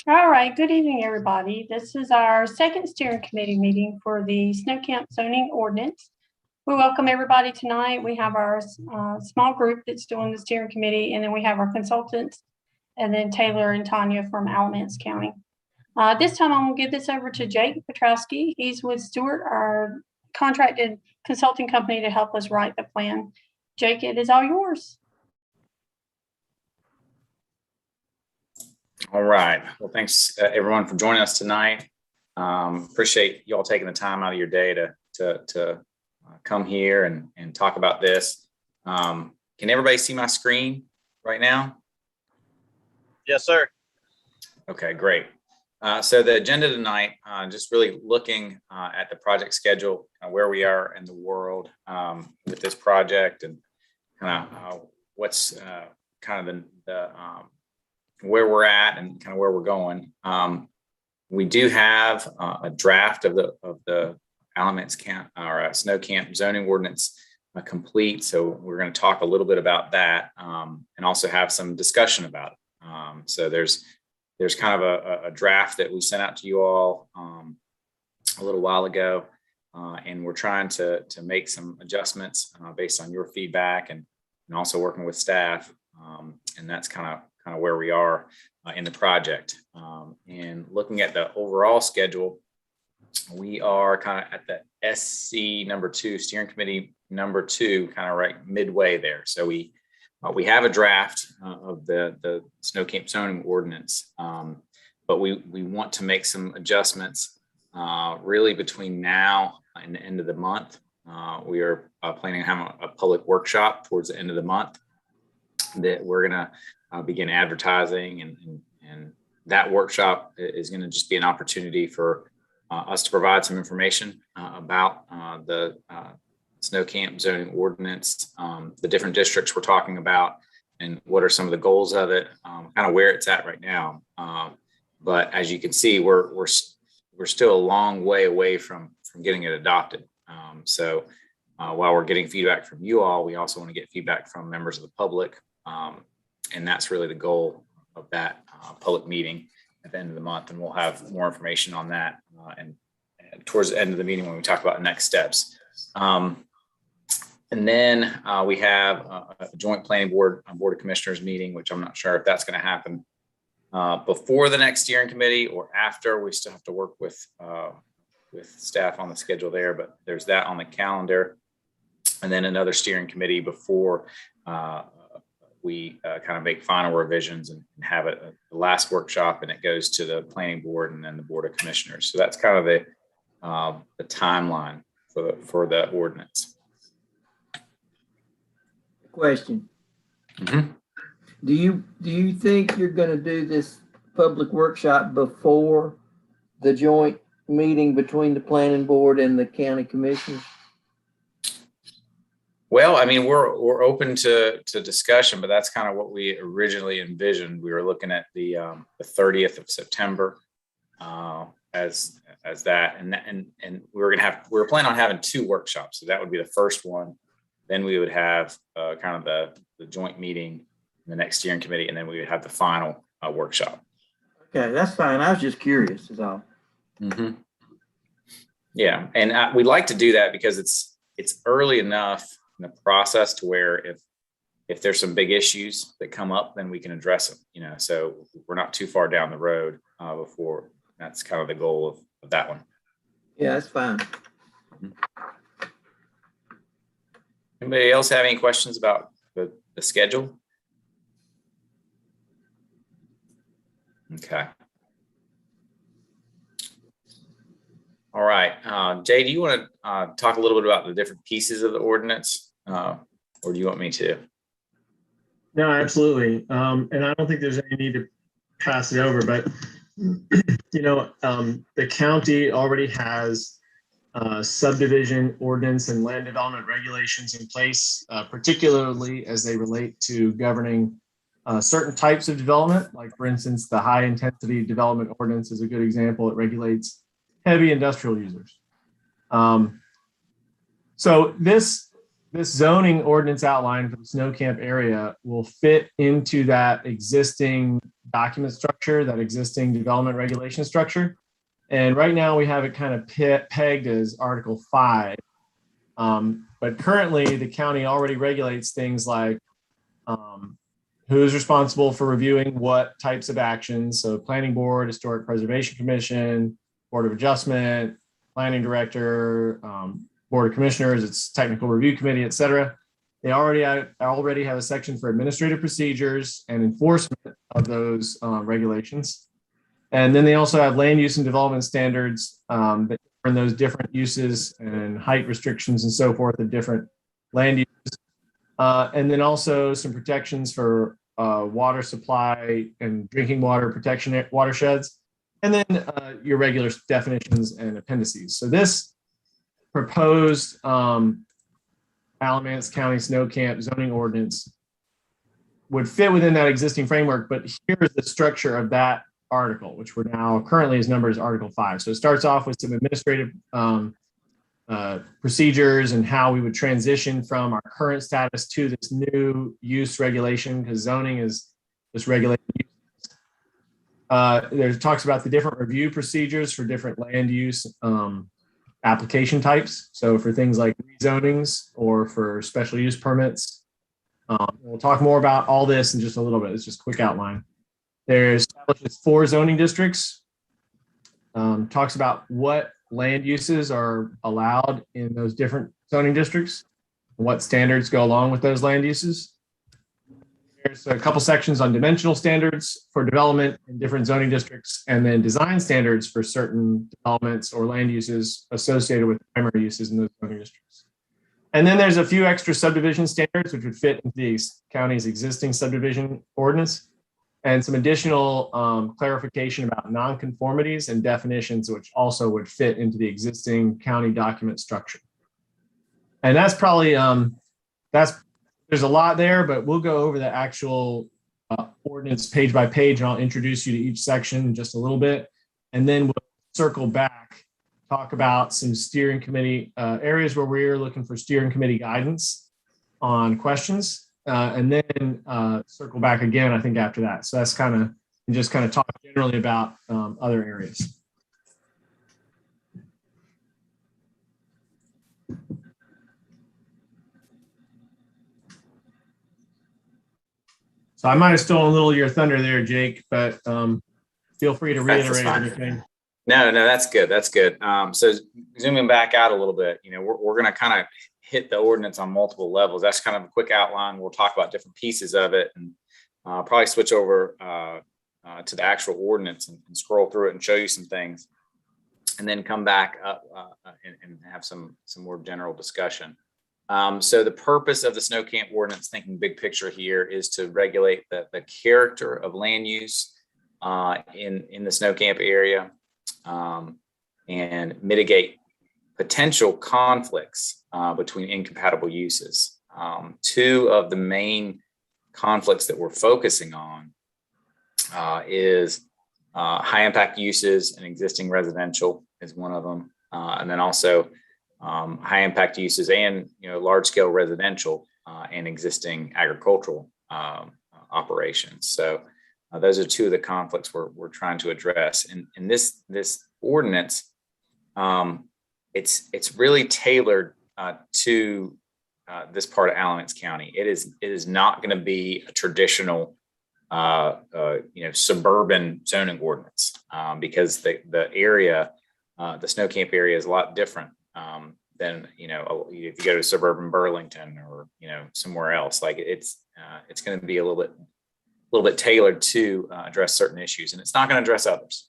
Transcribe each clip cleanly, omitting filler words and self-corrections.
All right, good evening, everybody. This is our second steering committee meeting for the Snow Camp zoning ordinance. We welcome everybody tonight. We have our small group that's doing the steering committee, and then we have our consultants, and then Taylor and Tanya from Alamance County. This time I'm gonna give this over to Jake Petrowski. He's with Stewart, our contracted consulting company, to help us write the plan. Jake, it is all yours. All right. Well, thanks everyone for joining us tonight. Appreciate you all taking the time out of your day to come here and talk about this. Can everybody see my screen right now? Yes, sir. Okay, great. So the agenda tonight, just really looking at the project schedule, where we are in the world with this project, and kind of what's kind of the where we're at and kind of where we're going. We do have a draft of the Alamance Camp or Snow Camp zoning ordinance complete. So we're going to talk a little bit about that and also have some discussion about it. So there's kind of a draft that we sent out to you all a little while ago, and we're trying to make some adjustments based on your feedback and also working with staff, and that's kind of where we are in the project. And looking at the overall schedule, we are kind of at the SC number 2, steering committee number 2, kind of right midway there. So we have a draft of the Snow Camp zoning ordinance, but we want to make some adjustments really between now and the end of the month. We are planning on having a public workshop towards the end of the month that we're going to begin advertising, and that workshop is going to just be an opportunity for us to provide some information about the Snow Camp zoning ordinance, the different districts we're talking about, and what are some of the goals of it, kind of where it's at right now. But as you can see, we're still a long way away from getting it adopted. So while we're getting feedback from you all, we also want to get feedback from members of the public. And that's really the goal of that public meeting at the end of the month. And we'll have more information on that and towards the end of the meeting when we talk about next steps. And then we have a joint planning board of commissioners meeting, which I'm not sure if that's going to happen before the next steering committee or after. We still have to work with staff on the schedule there, but there's that on the calendar. And then another steering committee before we kind of make final revisions and have the last workshop, and it goes to the planning board and then the board of commissioners. So that's kind of the timeline for the ordinance. Question. Mm-hmm. Do you think you're going to do this public workshop before the joint meeting between the planning board and the county commissioners? Well, I mean, we're open to discussion, but that's kind of what we originally envisioned. We were looking at the 30th of September as that, and we were planning on having 2 workshops. So that would be the first one. Then we would have kind of the joint meeting, the next steering committee, and then we would have the final workshop. Okay, that's fine. I was just curious, is all. Mm-hmm. Yeah, and we'd like to do that because it's early enough in the process to where if there's some big issues that come up, then we can address them. So we're not too far down the road before. That's kind of the goal of that one. Yeah, that's fine. Mm-hmm. Anybody else have any questions about the schedule? Okay. All right. Jay, do you want to talk a little bit about the different pieces of the ordinance, or do you want me to? No, absolutely. And I don't think there's any need to pass it over, but the county already has subdivision ordinance and land development regulations in place, particularly as they relate to governing certain types of development. Like, for instance, the high intensity development ordinance is a good example. It regulates heavy industrial users. So this this zoning ordinance outline for the snow camp area will fit into that existing document structure, that existing development regulation structure. And right now we have it kind of pegged as Article 5. But currently the county already regulates things like who's responsible for reviewing what types of actions. So planning board, historic preservation commission, board of adjustment, planning director, board of commissioners, its technical review committee, et cetera. They already have a section for administrative procedures and enforcement of those regulations. And then they also have land use and development standards that govern those different uses and height restrictions and so forth of different land uses. And then also some protections for water supply and drinking water protection watersheds. And then your regular definitions and appendices. So this proposed Alamance County Snow Camp zoning ordinance would fit within that existing framework, but here's the structure of that article, which we're now currently is numbered as Article 5. So it starts off with some administrative procedures and how we would transition from our current status to this new use regulation, because zoning is just regulating use. There talks about the different review procedures for different land use application types. So for things like rezonings or for special use permits. We'll talk more about all this in just a little bit. It's just a quick outline. There's 4 zoning districts. Talks about what land uses are allowed in those different zoning districts, what standards go along with those land uses. There's a couple sections on dimensional standards for development in different zoning districts, and then design standards for certain developments or land uses associated with primary uses in those zoning districts. And then there's a few extra subdivision standards which would fit into the county's existing subdivision ordinance, and some additional clarification about nonconformities and definitions, which also would fit into the existing county document structure. And that's probably, there's a lot there, but we'll go over the actual ordinance page by page, and I'll introduce you to each section in just a little bit. And then we'll circle back, talk about some steering committee areas where we're looking for steering committee guidance on questions. And then circle back again, I think, after that. So that's kind of, and just kind of talk generally about other areas. So I might have stolen a little of your thunder there, Jake, but feel free to reiterate anything. No, that's good. That's good. So zooming back out a little bit, we're going to kind of hit the ordinance on multiple levels. That's kind of a quick outline. We'll talk about different pieces of it, and probably switch over to the actual ordinance and scroll through it and show you some things, and then come back up and have some more general discussion. So the purpose of the snow camp ordinance, thinking big picture here, is to regulate the character of land use in the snow camp area, and mitigate potential conflicts between incompatible uses. 2 of the main conflicts that we're focusing on is high impact uses and existing residential is one of them, and then also high impact uses and large scale residential and existing agricultural operations. So those are 2 of the conflicts we're trying to address. And in this ordinance, it's really tailored to this part of Alamance County. It is not going to be a traditional suburban zoning ordinance because the area, the snow camp area, is a lot different than if you go to suburban Burlington or somewhere else. Like it's going to be a little bit tailored to address certain issues, and it's not going to address others.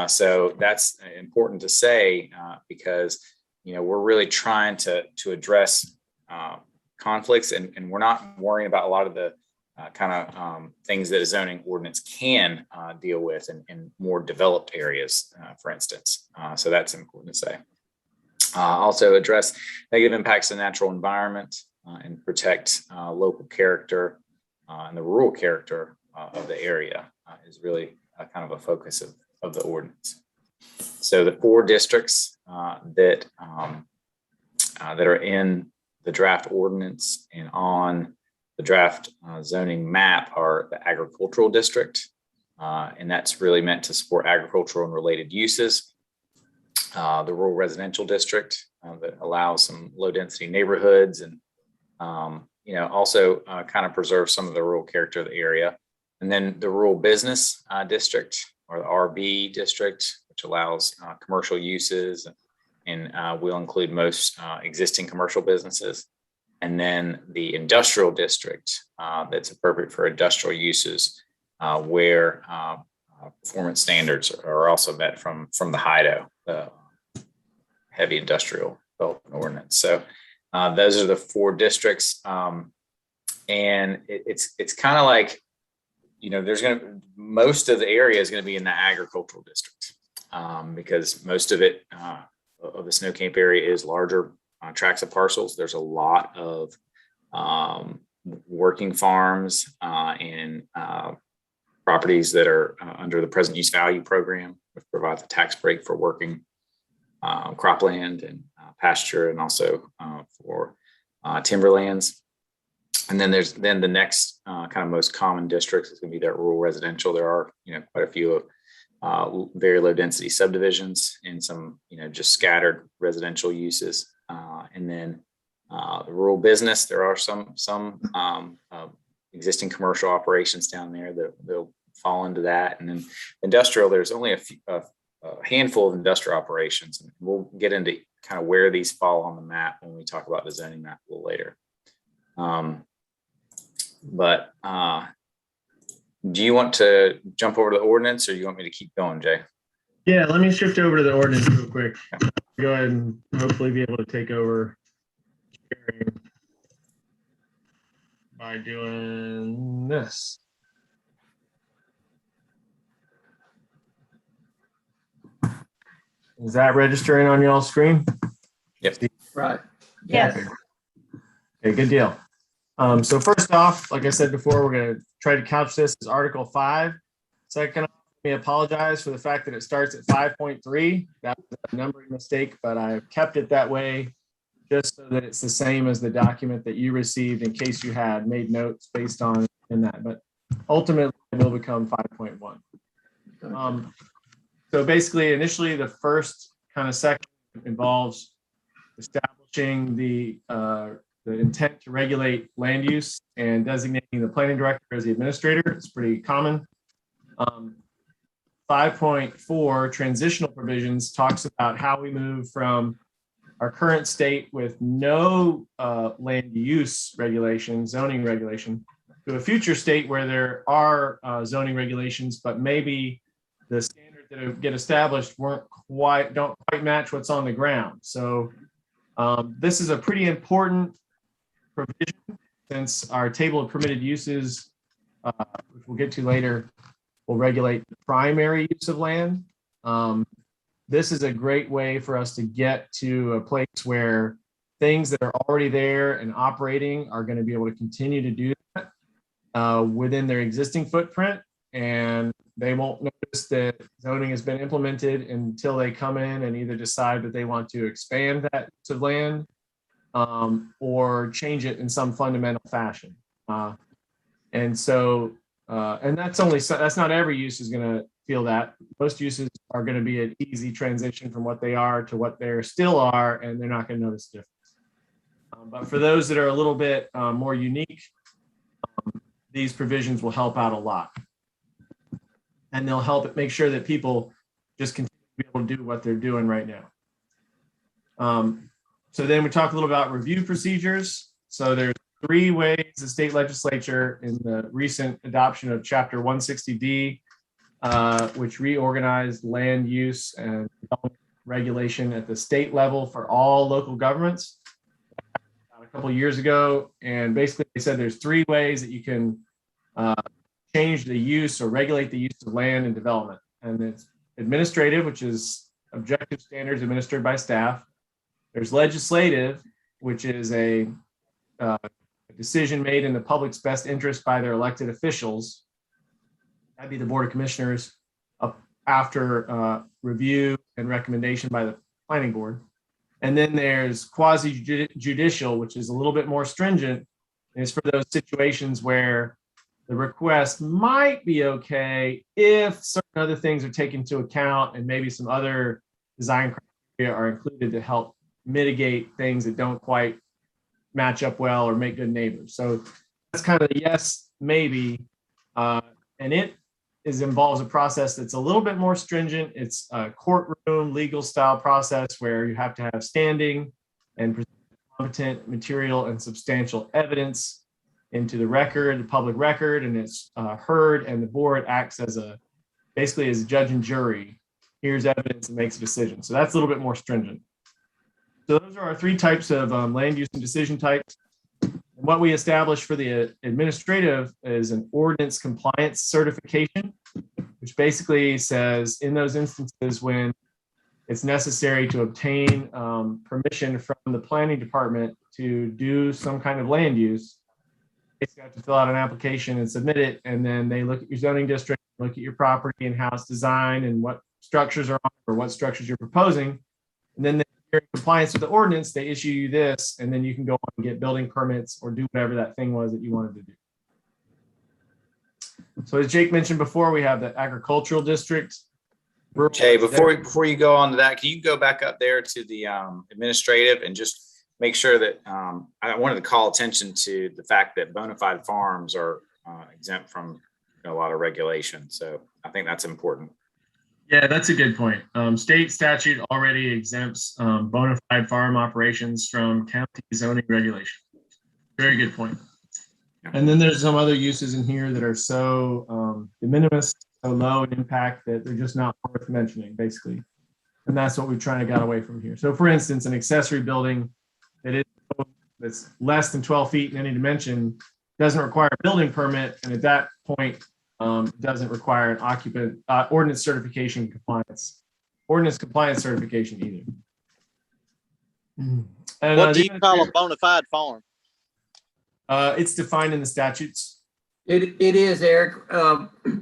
So that's important to say because we're really trying to address conflicts, and we're not worrying about a lot of the things that a zoning ordinance can deal with in more developed areas, for instance. So that's important to say. Also address negative impacts to the natural environment and protect local character and the rural character of the area is really kind of a focus of the ordinance. So the 4 districts that are in the draft ordinance and on the draft zoning map are the agricultural district. And that's really meant to support agricultural and related uses. The rural residential district that allows some low density neighborhoods and, also kind of preserve some of the rural character of the area. And then the rural business district, or the RB district, which allows commercial uses and will include most existing commercial businesses. And then the industrial district that's appropriate for industrial uses where performance standards are also met from the HIDO, the heavy industrial development ordinance. So those are the 4 districts. And it's kind of like, most of the area is going to be in the agricultural district because most of it, of the snow camp area is larger tracts of parcels. There's a lot of working farms and properties that are under the present use value program, which provides a tax break for working cropland and pasture, and also for timberlands. And then there's the next kind of most common districts is going to be that rural residential. There are quite a few very low density subdivisions and some just scattered residential uses. And then the rural business, there are some existing commercial operations down there that they'll fall into that. And then industrial, there's only a handful of industrial operations, and we'll get into kind of where these fall on the map when we talk about the zoning map a little later. But do you want to jump over to the ordinance, or you want me to keep going, Jay? Yeah, let me shift over to the ordinance real quick. Go ahead and hopefully be able to take over sharing by doing this. Is that registering on y'all's screen? Yep. Right. Yes. Okay, good deal. So first off, like I said before, we're going to try to couch this as Article 5. Second, let me apologize for the fact that it starts at 5.3. That was a numbering mistake, but I kept it that way just so that it's the same as the document that you received in case you had made notes based on in that. But ultimately, it will become 5.1. So basically, initially, the first kind of section involves establishing the intent to regulate land use and designating the planning director as the administrator. It's pretty common. 5.4 transitional provisions talks about how we move from our current state with no land use regulation, zoning regulation, to a future state where there are zoning regulations, but maybe the standards that get established don't quite match what's on the ground. So this is a pretty important provision, since our table of permitted uses, which we'll get to later, will regulate the primary use of land. This is a great way for us to get to a place where things that are already there and operating are going to be able to continue to do that within their existing footprint, and they won't notice that zoning has been implemented until they come in and either decide that they want to expand that use of land or change it in some fundamental fashion. And that's not every use is going to feel that. Most uses are going to be an easy transition from what they are to what they still are, and they're not going to notice the difference. But for those that are a little bit more unique, these provisions will help out a lot. And they'll help make sure that people just continue to be able to do what they're doing right now. So then we talk a little about review procedures. So there's 3 ways the state legislature in the recent adoption of Chapter 160D, which reorganized land use and regulation at the state level for all local governments a couple of years ago. And basically they said there's 3 ways that you can change the use or regulate the use of land and development. And it's administrative, which is objective standards administered by staff. There's legislative, which is a decision made in the public's best interest by their elected officials. That'd be the Board of Commissioners after review and recommendation by the Planning Board. And then there's quasi judicial, which is a little bit more stringent. And it's for those situations where the request might be okay if certain other things are taken into account and maybe some other design criteria are included to help mitigate things that don't quite match up well or make good neighbors. So that's kind of a yes, maybe. And it involves a process that's a little bit more stringent. It's a courtroom legal style process where you have to have standing and present competent material and substantial evidence into the record, the public record, and it's heard, and the board acts as basically as a judge and jury, hears evidence and makes a decision. So that's a little bit more stringent. So those are our three types of land use and decision types. And what we established for the administrative is an ordinance compliance certification, which basically says in those instances when it's necessary to obtain permission from the planning department to do some kind of land use, you have to fill out an application and submit it, and then they look at your zoning district, look at your property and how it's designed and what structures are on or what structures you're proposing. And then you're in compliance with the ordinance, they issue you this, and then you can go on and get building permits or do whatever that thing was that you wanted to do. So as Jake mentioned before, we have the agricultural district. Jay, before you go on to that, can you go back up there to the administrative and just make sure that I wanted to call attention to the fact that bona fide farms are exempt from a lot of regulation. So I think that's important. Yeah, that's a good point. State statute already exempts bona fide farm operations from county zoning regulation. Very good point. And then there's some other uses in here that are so de minimis, so low in impact that they're just not worth mentioning, basically. And that's what we're trying to get away from here. So for instance, an accessory building that's less than 12 feet in any dimension doesn't require a building permit, and at that point doesn't require an occupant ordinance certification compliance, ordinance compliance certification either. And, What do you call a bona fide farm? It's defined in the statutes. It is, Eric.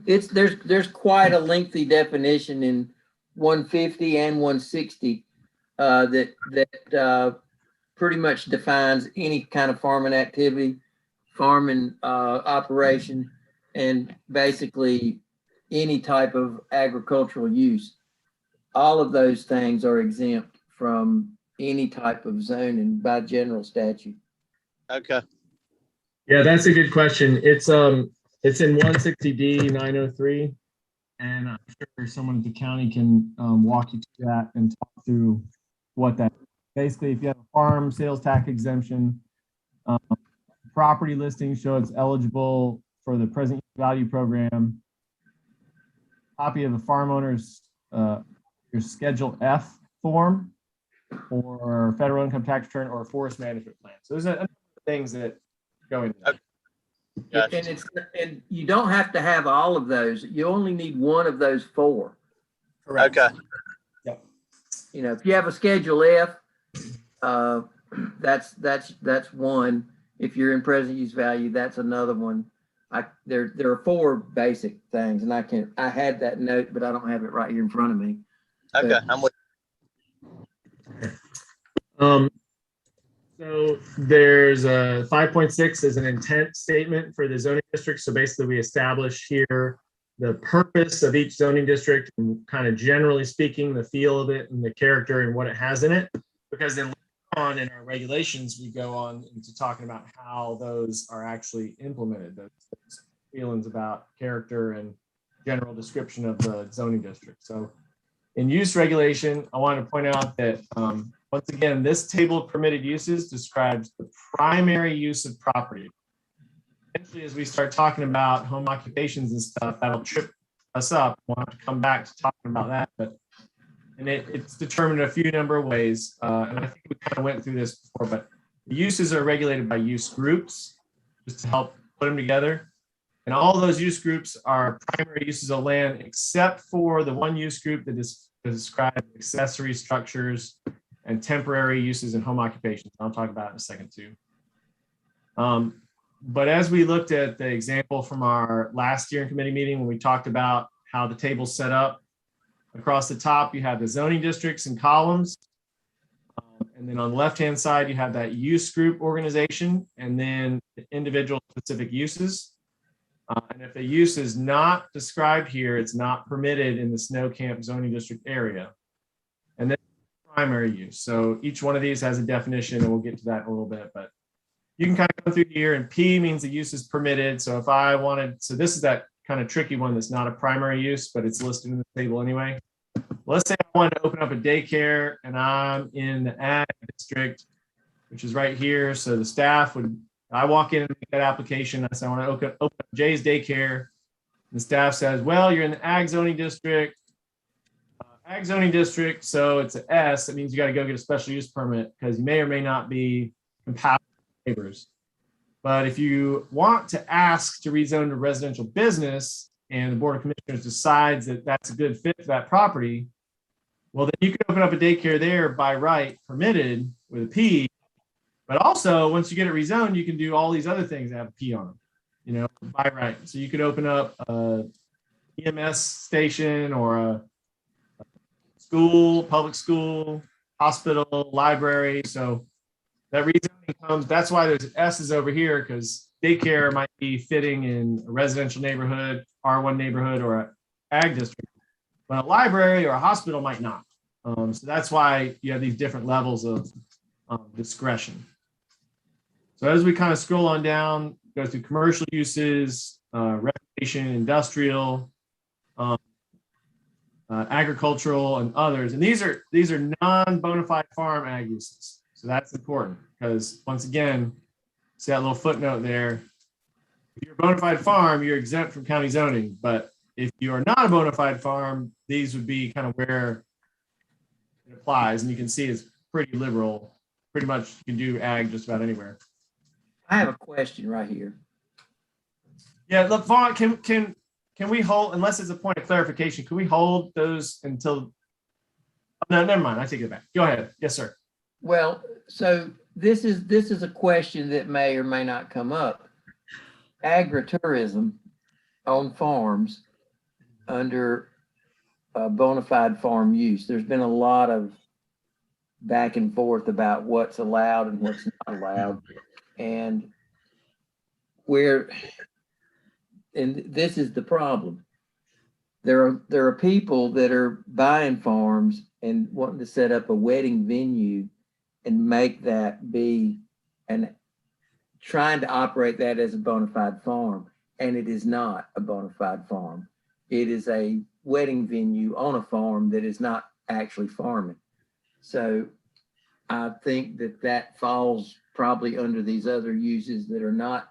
There's quite a lengthy definition in 150 and 160 that pretty much defines any kind of farming activity, farming operation, and basically any type of agricultural use. All of those things are exempt from any type of zoning by general statute. Okay. Yeah, that's a good question. It's in 160D 903, and I'm sure someone at the county can walk you through that and talk through what that is. Basically, if you have a farm sales tax exemption, property listing show it's eligible for the present value program, copy of the farm owner's your Schedule F form, or federal income tax return, or a forest management plan. So there's a number of things that go into that. Gotcha. And you don't have to have all of those. You only need one of those four. Correct. Okay. You know, if you have a Schedule F, that's one. If you're in present use value, that's another one. There are four basic things, and I had that note, but I don't have it right here in front of me. Okay. I'm with So there's a 5.6 is an intent statement for the zoning district. So basically we establish here the purpose of each zoning district and kind of generally speaking, the feel of it and the character and what it has in it. Because then later on in our regulations, we go on into talking about how those are actually implemented, those feelings about character and general description of the zoning district. So in use regulation, I want to point out that once again, this table of permitted uses describes the primary use of property. Eventually, as we start talking about home occupations and stuff, that'll trip us up. We'll have to come back to talking about that. And it's determined in a few number of ways. And I think we kind of went through this before, but the uses are regulated by use groups, just to help put them together. And all those use groups are primary uses of land, except for the one use group that is described accessory structures and temporary uses in home occupations. I'll talk about it in a second too. But as we looked at the example from our last steering committee meeting, when we talked about how the table's set up, across the top, you have the zoning districts and columns. And And then on the left-hand side, you have that use group organization and then the individual specific uses. And if a use is not described here, it's not permitted in the snow camp zoning district area. And then primary use. So each one of these has a definition, and we'll get to that in a little bit, but you can kind of go through here, and P means the use is permitted. So if I wanted, so this is that kind of tricky one that's not a primary use, but it's listed in the table anyway. Let's say I wanted to open up a daycare and I'm in the ag district, which is right here. So the staff would, I walk in and make that application. I say, I want to open up Jay's daycare. The staff says, well, you're in the ag zoning district. Ag zoning district, so it's an S. That means you got to go get a special use permit because you may or may not be compatible with neighbors. But if you want to ask to rezone to residential business and the Board of Commissioners decides that that's a good fit for that property, well, then you can open up a daycare there by right, permitted with a P. But also, once you get it rezoned, you can do all these other things that have a P on them, you know, by right. So you could open up a EMS station or a school, public school, hospital, library. So that rezoning comes, that's why there's S's over here, because daycare might be fitting in a residential neighborhood, R1 neighborhood, or an ag district. But a library or a hospital might not. So that's why you have these different levels of discretion. So as we kind of scroll on down, go through commercial uses, recreation, industrial, agricultural, and others. And these are non-bona fide farm ag uses. So that's important because once again, see that little footnote there. If you're a bona fide farm, you're exempt from county zoning. But if you are not a bona fide farm, these would be kind of where it applies. And you can see it's pretty liberal. Pretty much you can do ag just about anywhere. I have a question right here. Yeah, look, Vaughn, can we hold, unless it's a point of clarification, can we hold those until, oh, no, never mind, I take it back. Go ahead. Yes, sir. Well, so this is a question that may or may not come up. Agritourism on farms under bona fide farm use. There's been a lot of back and forth about what's allowed and what's not allowed. And this is the problem. There are people that are buying farms and wanting to set up a wedding venue and make that be, and trying to operate that as a bona fide farm. And it is not a bona fide farm. It is a wedding venue on a farm that is not actually farming. So I think that falls probably under these other uses that are not,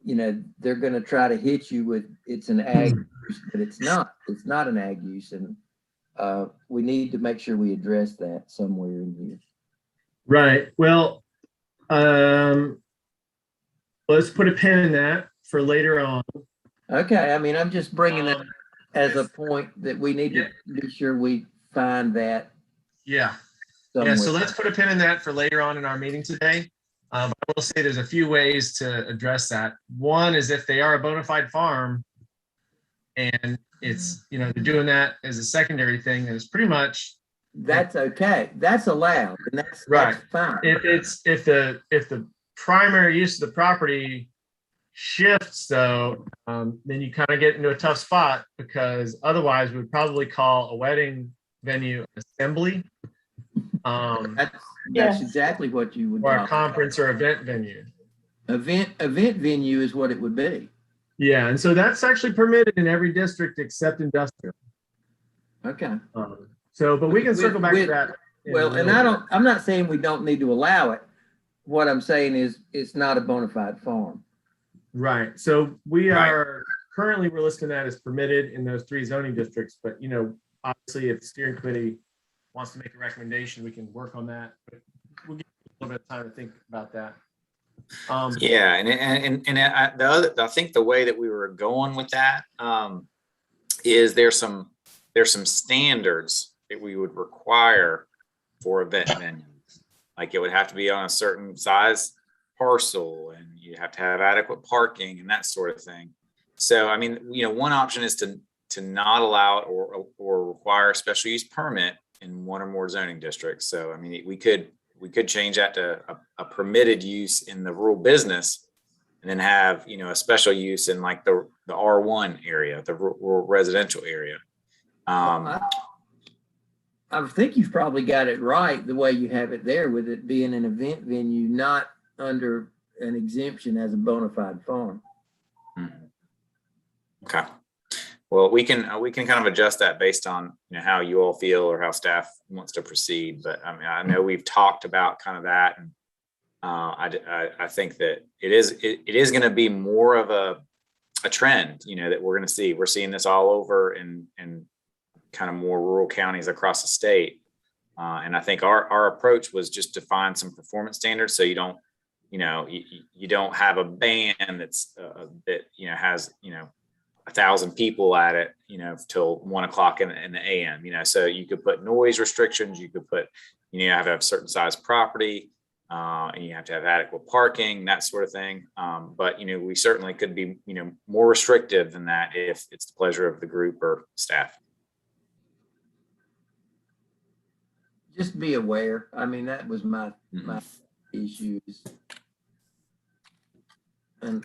you know, they're going to try to hit you with it's an ag use, but it's not an ag use. And we need to make sure we address that somewhere in here. Right. Well, let's put a pin in that for later on. Okay. I mean, I'm just bringing that as a point that we need to be sure we find that. Yeah. Somewhere. Yeah. So let's put a pin in that for later on in our meeting today. I will say there's a few ways to address that. One is if they are a bona fide farm and it's, you know, they're doing that as a secondary thing, and it's pretty much. That's okay. That's allowed, and that's right. That's fine. If the primary use of the property shifts, though, then you kind of get into a tough spot because otherwise we'd probably call a wedding venue assembly. That's exactly what you would. Or a conference or event venue. Event venue is what it would be. Yeah, and so that's actually permitted in every district except industrial. Okay. So, but we can circle back to that. Well, and I'm not saying we don't need to allow it. What I'm saying is it's not a bona fide farm. Right. So we are currently, we're listing that as permitted in those 3 zoning districts, but you know, obviously if the steering committee wants to make a recommendation, we can work on that, but we'll give you a little bit of time to think about that. Yeah, I think the way that we were going with that is there's some standards that we would require for event venues. Like it would have to be on a certain size parcel, and you have to have adequate parking and that sort of thing. So, I mean, you know, one option is to not allow it or require a special use permit in one or more zoning districts. So, I mean, we could change that to a permitted use in the rural business and then have, a special use in like the R1 area, the rural residential area. I think you've probably got it right the way you have it there, with it being an event venue, not under an exemption as a bona fide farm. Okay. Well, we can kind of adjust that based on how you all feel or how staff wants to proceed. But I mean, I know we've talked about kind of that, and I think that it is going to be more of a trend, that we're going to see. We're seeing this all over in kind of more rural counties across the state. And I think our approach was just to find some performance standards, so you don't, you don't have a band that has 1,000 people at it, till 1 o'clock in the AM, so you could put noise restrictions, you could put, you have to have certain size property, and you have to have adequate parking, that sort of thing. But, we certainly could be, more restrictive than that if it's the pleasure of the group or staff. Just be aware. I mean, that was my issues. And,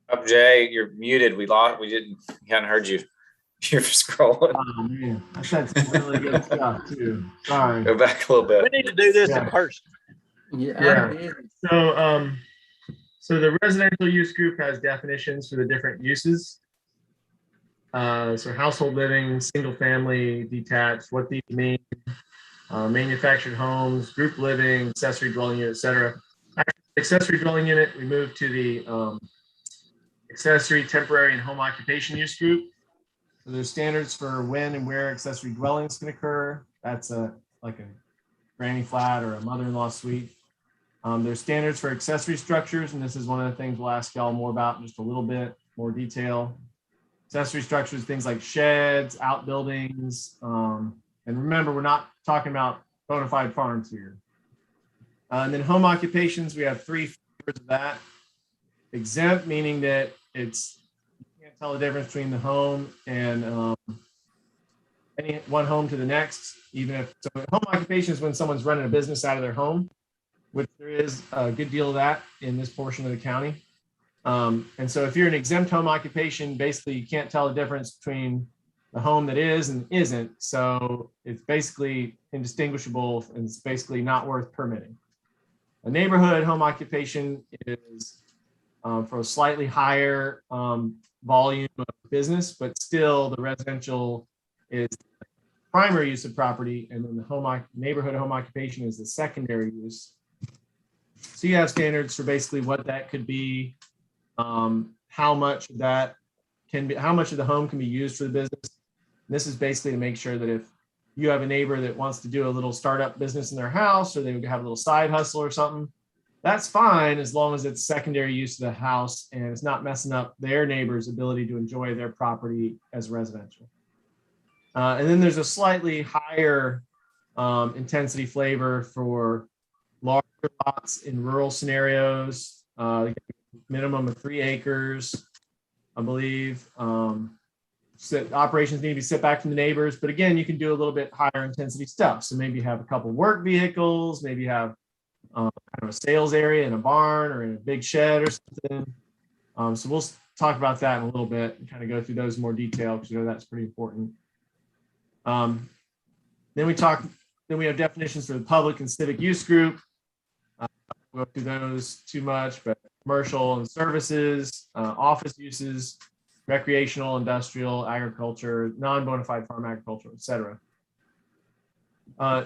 Up, Jay, you're muted. We hadn't heard you. You're scrolling. Oh man, I said some really good stuff too. Sorry. Go back a little bit. We need to do this in person. Yeah. So the residential use group has definitions for the different uses. So household living, single family, detached, what these mean, manufactured homes, group living, accessory dwelling unit, etc. Accessory dwelling unit, we moved to the accessory, temporary, and home occupation use group. So there's standards for when and where accessory dwellings can occur. That's like a granny flat or a mother-in-law suite. There's standards for accessory structures, and this is one of the things we'll ask y'all more about in just a little bit more detail. Accessory structures, things like sheds, outbuildings, and remember, we're not talking about bona fide farms here. And then home occupations, we have 3 flavors of that. Exempt, meaning that you can't tell the difference between the home and any one home to the next, even if, so home occupation is when someone's running a business out of their home, which there is a good deal of that in this portion of the county. And so if you're an exempt home occupation, basically you can't tell the difference between the home that is and isn't. So it's basically indistinguishable and it's basically not worth permitting. A neighborhood home occupation is for a slightly higher volume of business, but still the residential is the primary use of property, and then the neighborhood home occupation is the secondary use. So you have standards for basically what that could be, how much of that can be, how much of the home can be used for the business. And this is basically to make sure that if you have a neighbor that wants to do a little startup business in their house, or they would have a little side hustle or something, that's fine as long as it's secondary use of the house and it's not messing up their neighbor's ability to enjoy their property as residential. And then there's a slightly higher intensity flavor for larger lots in rural scenarios, minimum of 3 acres, I believe. So operations need to be set back from the neighbors, but again, you can do a little bit higher intensity stuff. So maybe you have a couple work vehicles, maybe you have kind of a sales area in a barn or in a big shed or something. So we'll talk about that in a little bit and kind of go through those in more detail because that's pretty important. Then we have definitions for the public and civic use group. We'll go through those too much, but commercial and services, office uses, recreational, industrial, agriculture, non-bona fide farm agriculture, et cetera.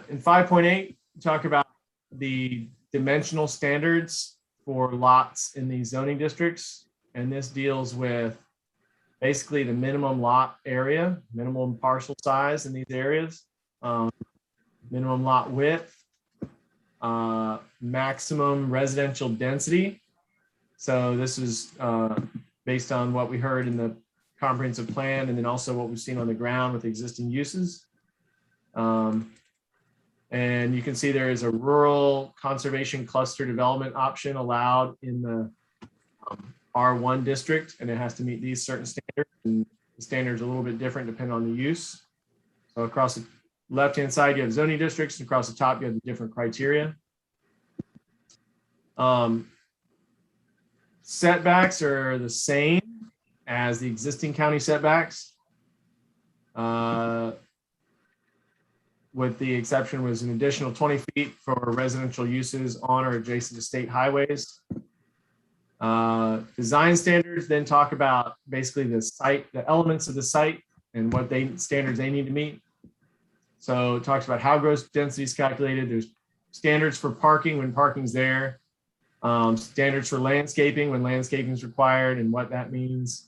In 5.8, we talk about the dimensional standards for lots in these zoning districts. And this deals with basically the minimum lot area, minimum parcel size in these areas. minimum lot width, maximum residential density. So this is based on what we heard in the comprehensive plan, and then also what we've seen on the ground with existing uses. And you can see there is a rural conservation cluster development option allowed in the R1 district, and it has to meet these certain standards. And the standards are a little bit different depending on the use. So across the left-hand side, you have zoning districts, and across the top, you have the different criteria. Setbacks are the same as the existing county setbacks. With the exception was an additional 20 feet for residential uses on or adjacent to state highways. Design standards then talk about basically the site, the elements of the site and what standards they need to meet. So it talks about how gross density is calculated. There's standards for parking when parking's there. Standards for landscaping when landscaping is required and what that means.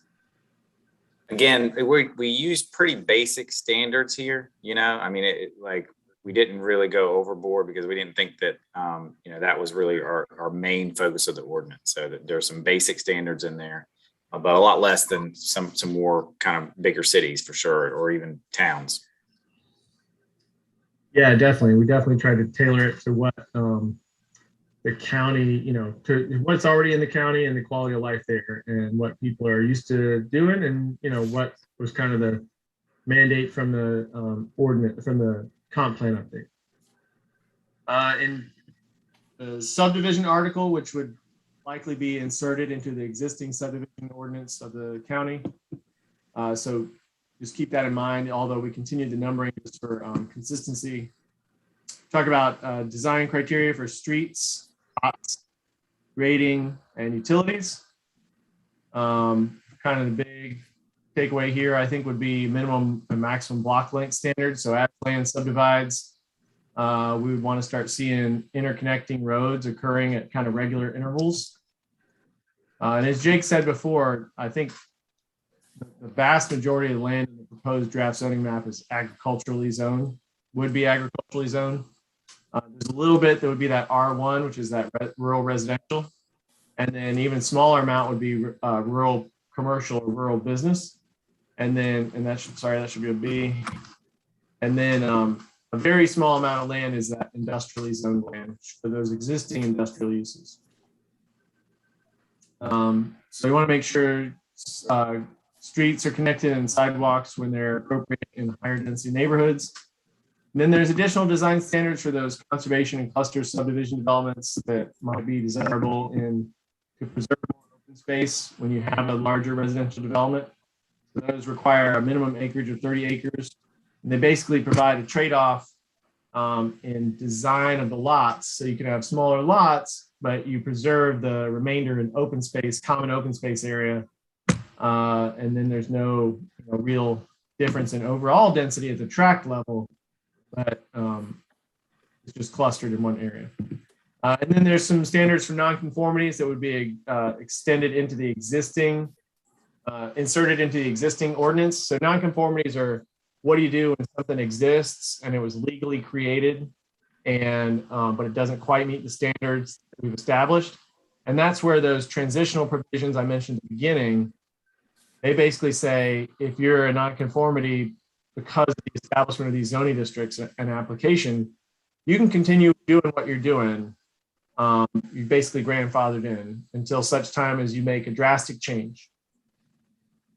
Again, we use pretty basic standards here, you know, I mean, like we didn't really go overboard because we didn't think that, you know, that was really our main focus of the ordinance. So that there's some basic standards in there, but a lot less than some more kind of bigger cities for sure, or even towns. Yeah, definitely. We definitely tried to tailor it to what the county, you know, to what's already in the county and the quality of life there and what people are used to doing, and you know what was kind of the mandate from the ordinance, from the comp plan update. In the subdivision article, which would likely be inserted into the existing subdivision ordinance of the county. So just keep that in mind, although we continued the numbering just for consistency. Talk about design criteria for streets, grading, and utilities. Kind of the big takeaway here, I think, would be minimum and maximum block length standards. So as land subdivides, we would want to start seeing interconnecting roads occurring at kind of regular intervals. And as Jake said before, I think the vast majority of the land in the proposed draft zoning map is agriculturally zoned, would be agriculturally zoned. There's a little bit that would be that R1, which is that rural residential. And then even smaller amount would be rural commercial or rural business. And then, that should be a B. And then a very small amount of land is that industrially zoned land for those existing industrial uses. So you want to make sure streets are connected and sidewalks when they're appropriate in higher density neighborhoods. And then there's additional design standards for those conservation and cluster subdivision developments that might be desirable to preserve more open space when you have a larger residential development. So those require a minimum acreage of 30 acres. And they basically provide a trade-off in design of the lots. So you can have smaller lots, but you preserve the remainder in open space, common open space area. And then there's no real difference in overall density at the tract level, but it's just clustered in one area. And then there's some standards for nonconformities that would be extended into the existing, inserted into the existing ordinance. So nonconformities are, what do you do when something exists and it was legally created, and but it doesn't quite meet the standards that we've established? And that's where those transitional provisions I mentioned at the beginning, they basically say if you're a nonconformity because of the establishment of these zoning districts and application, you can continue doing what you're doing. You basically grandfathered in until such time as you make a drastic change.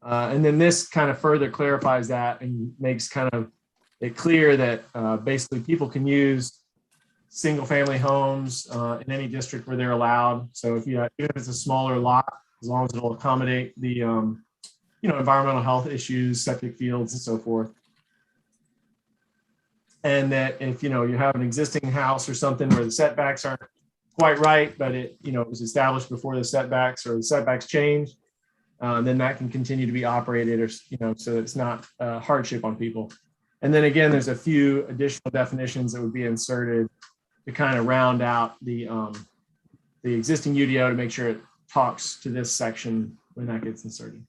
And then this kind of further clarifies that and makes kind of it clear that basically people can use single family homes in any district where they're allowed. So if even if it's a smaller lot, as long as it'll accommodate the environmental health issues, septic fields, and so forth. And that if you have an existing house or something where the setbacks aren't quite right, but it was established before the setbacks or the setbacks changed, then that can continue to be operated, or so it's not a hardship on people. And then again, there's a few additional definitions that would be inserted to kind of round out the existing UDO to make sure it talks to this section when that gets inserted.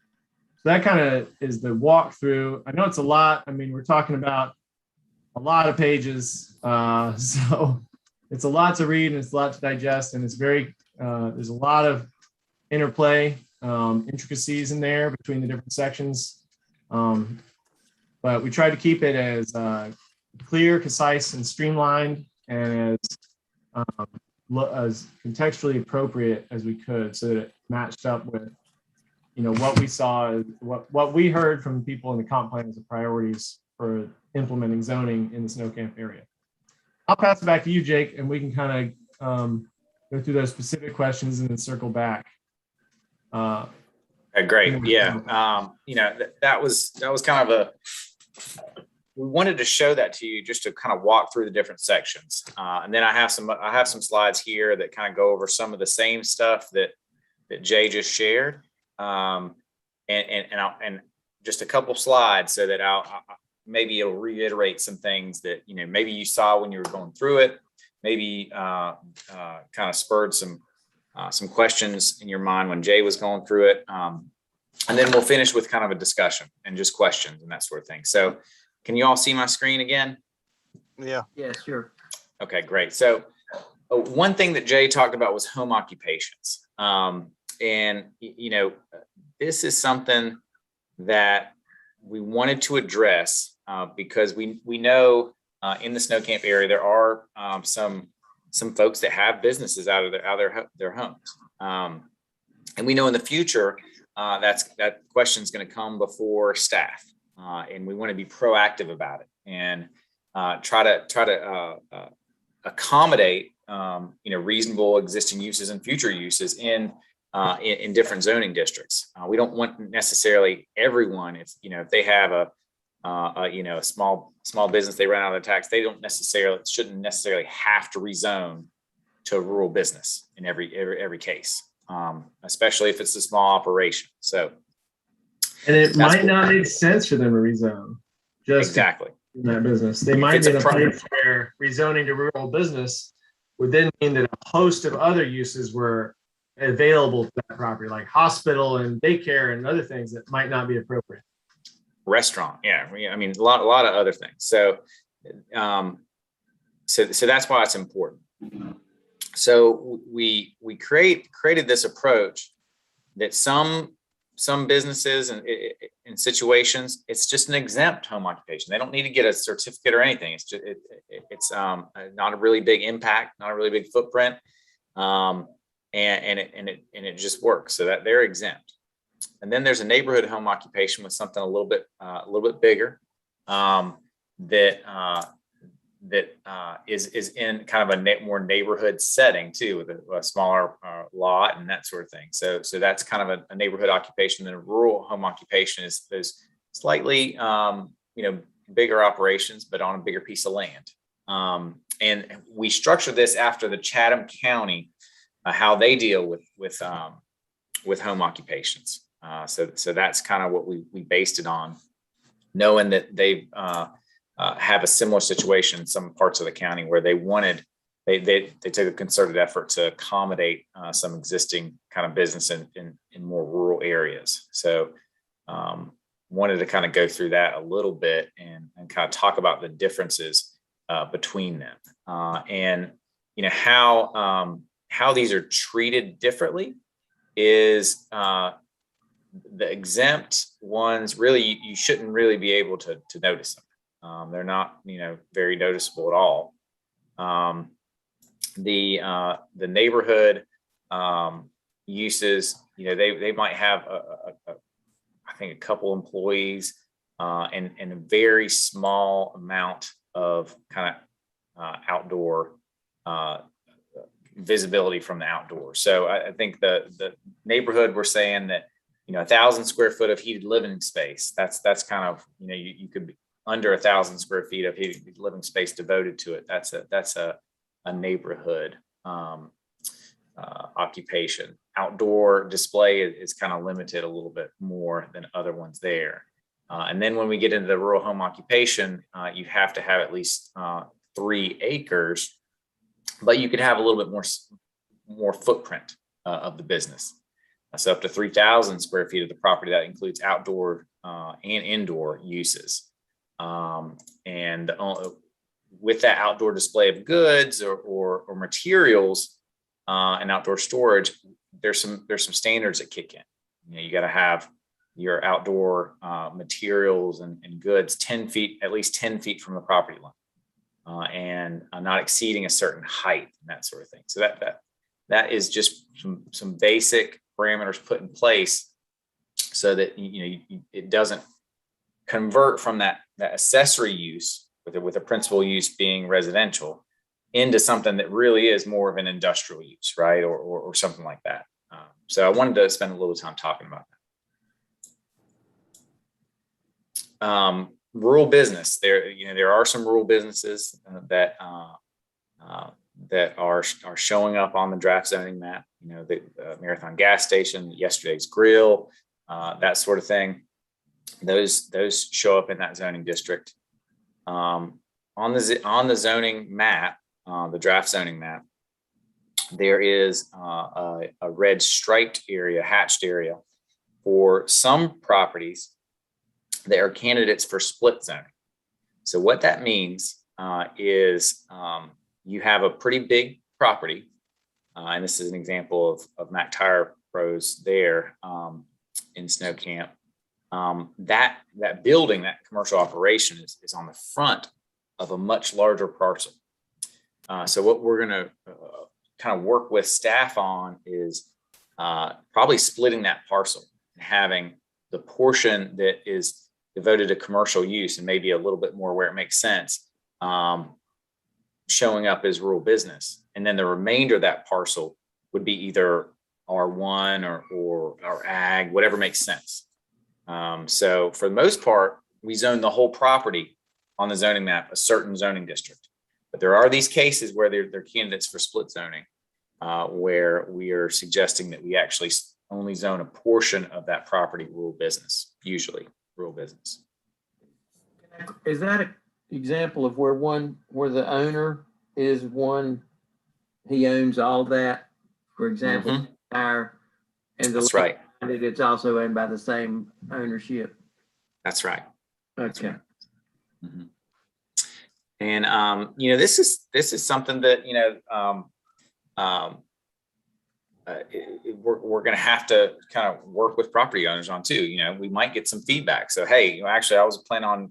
So that kind of is the walkthrough. I know it's a lot. I mean, we're talking about a lot of pages. So it's a lot to read and it's a lot to digest, and it's very, there's a lot of interplay, intricacies in there between the different sections. But we tried to keep it as clear, concise, and streamlined, and as contextually appropriate as we could, so that it matched up with, what we saw, what we heard from people in the comp plan as the priorities for implementing zoning in the Snow Camp area. I'll pass it back to you, Jake, and we can kind of go through those specific questions and then circle back. Great. Yeah. That was kind of we wanted to show that to you just to kind of walk through the different sections. And then I have some slides here that kind of go over some of the same stuff that Jay just shared. And just a couple slides so that maybe it'll reiterate some things that, maybe you saw when you were going through it, maybe kind of spurred some questions in your mind when Jay was going through it. And then we'll finish with kind of a discussion and just questions and that sort of thing. So can you all see my screen again? Yeah. Yeah, sure. Okay, great. So one thing that Jay talked about was home occupations. And, this is something that we wanted to address because we know in the Snow Camp area, there are some folks that have businesses out of their homes. And we know in the future, that question is going to come before staff. And we want to be proactive about it and try to accommodate, reasonable existing uses and future uses in different zoning districts. We don't want necessarily everyone, if they have a small business, they run out of their tax, they shouldn't necessarily have to rezone to a rural business in every case, especially if it's a small operation. So, and it might not make sense for them to rezone just exactly in that business. They might be in a place where rezoning to rural business would then mean that a host of other uses were available to that property, like hospital and daycare and other things that might not be appropriate. Restaurant, yeah. I mean, a lot of other things. So, so that's why it's important. So we created this approach that some businesses and in situations, it's just an exempt home occupation. They don't need to get a certificate or anything. It's just it's not a really big impact, not a really big footprint, and it just works. So that they're exempt. And then there's a neighborhood home occupation with something a little bit bigger that is in kind of a more neighborhood setting too, with a smaller lot and that sort of thing. So that's kind of a neighborhood occupation. Then a rural home occupation is those slightly bigger operations, but on a bigger piece of land. And we structure this after the Chatham County, how they deal with home occupations. So that's kind of what we based it on, knowing that they have a similar situation in some parts of the county where they took a concerted effort to accommodate some existing kind of business in more rural areas. So wanted to kind of go through that a little bit and kind of talk about the differences between them and how these are treated differently is the exempt ones. Really, you shouldn't really be able to notice them. They're not, very noticeable at all. The neighborhood uses, they might have I think a couple employees and a very small amount of kind of outdoor visibility from the outdoors. So I think the neighborhood, we're saying that 1,000 square foot of heated living space. That's kind of you could be under 1,000 square feet of heated living space devoted to it. That's a neighborhood occupation. Outdoor display is kind of limited a little bit more than other ones there. And then when we get into the rural home occupation, you have to have at least 3 acres, but you could have a little bit more footprint of the business. So up to 3,000 square feet of the property. That includes outdoor and indoor uses. And with that outdoor display of goods or materials and outdoor storage, there's some standards that kick in. You got to have your outdoor materials and goods 10 feet, at least 10 feet from the property line, and not exceeding a certain height and that sort of thing. So that is just some basic parameters put in place so that it doesn't convert from that accessory use with a principal use being residential into something that really is more of an industrial use, right? Or something like that. So I wanted to spend a little time talking about that. Rural business. There are some rural businesses that are showing up on the draft zoning map. The Marathon gas station, yesterday's grill, that sort of thing. Those show up in that zoning district. On the zoning map, the draft zoning map, there is a red striped area, hatched area for some properties that are candidates for split zoning. So what that means is you have a pretty big property, and this is an example of Mac Tire Pros there in Snow Camp. That building, that commercial operation is on the front of a much larger parcel. So what we're going to kind of work with staff on is probably splitting that parcel and having the portion that is devoted to commercial use and maybe a little bit more where it makes sense, showing up as rural business. And then the remainder of that parcel would be either R1 or ag, whatever makes sense. So for the most part, we zone the whole property on the zoning map, a certain zoning district. But there are these cases where they're candidates for split zoning, where we are suggesting that we actually only zone a portion of that property rural business, usually rural business. Is that an example of where the owner is one, he owns all that, for example, tire, and That's right. It's also owned by the same ownership. That's right. Okay. Mm-hmm. And this is something that we're going to have to kind of work with property owners on too. We might get some feedback. So hey, actually, I was planning on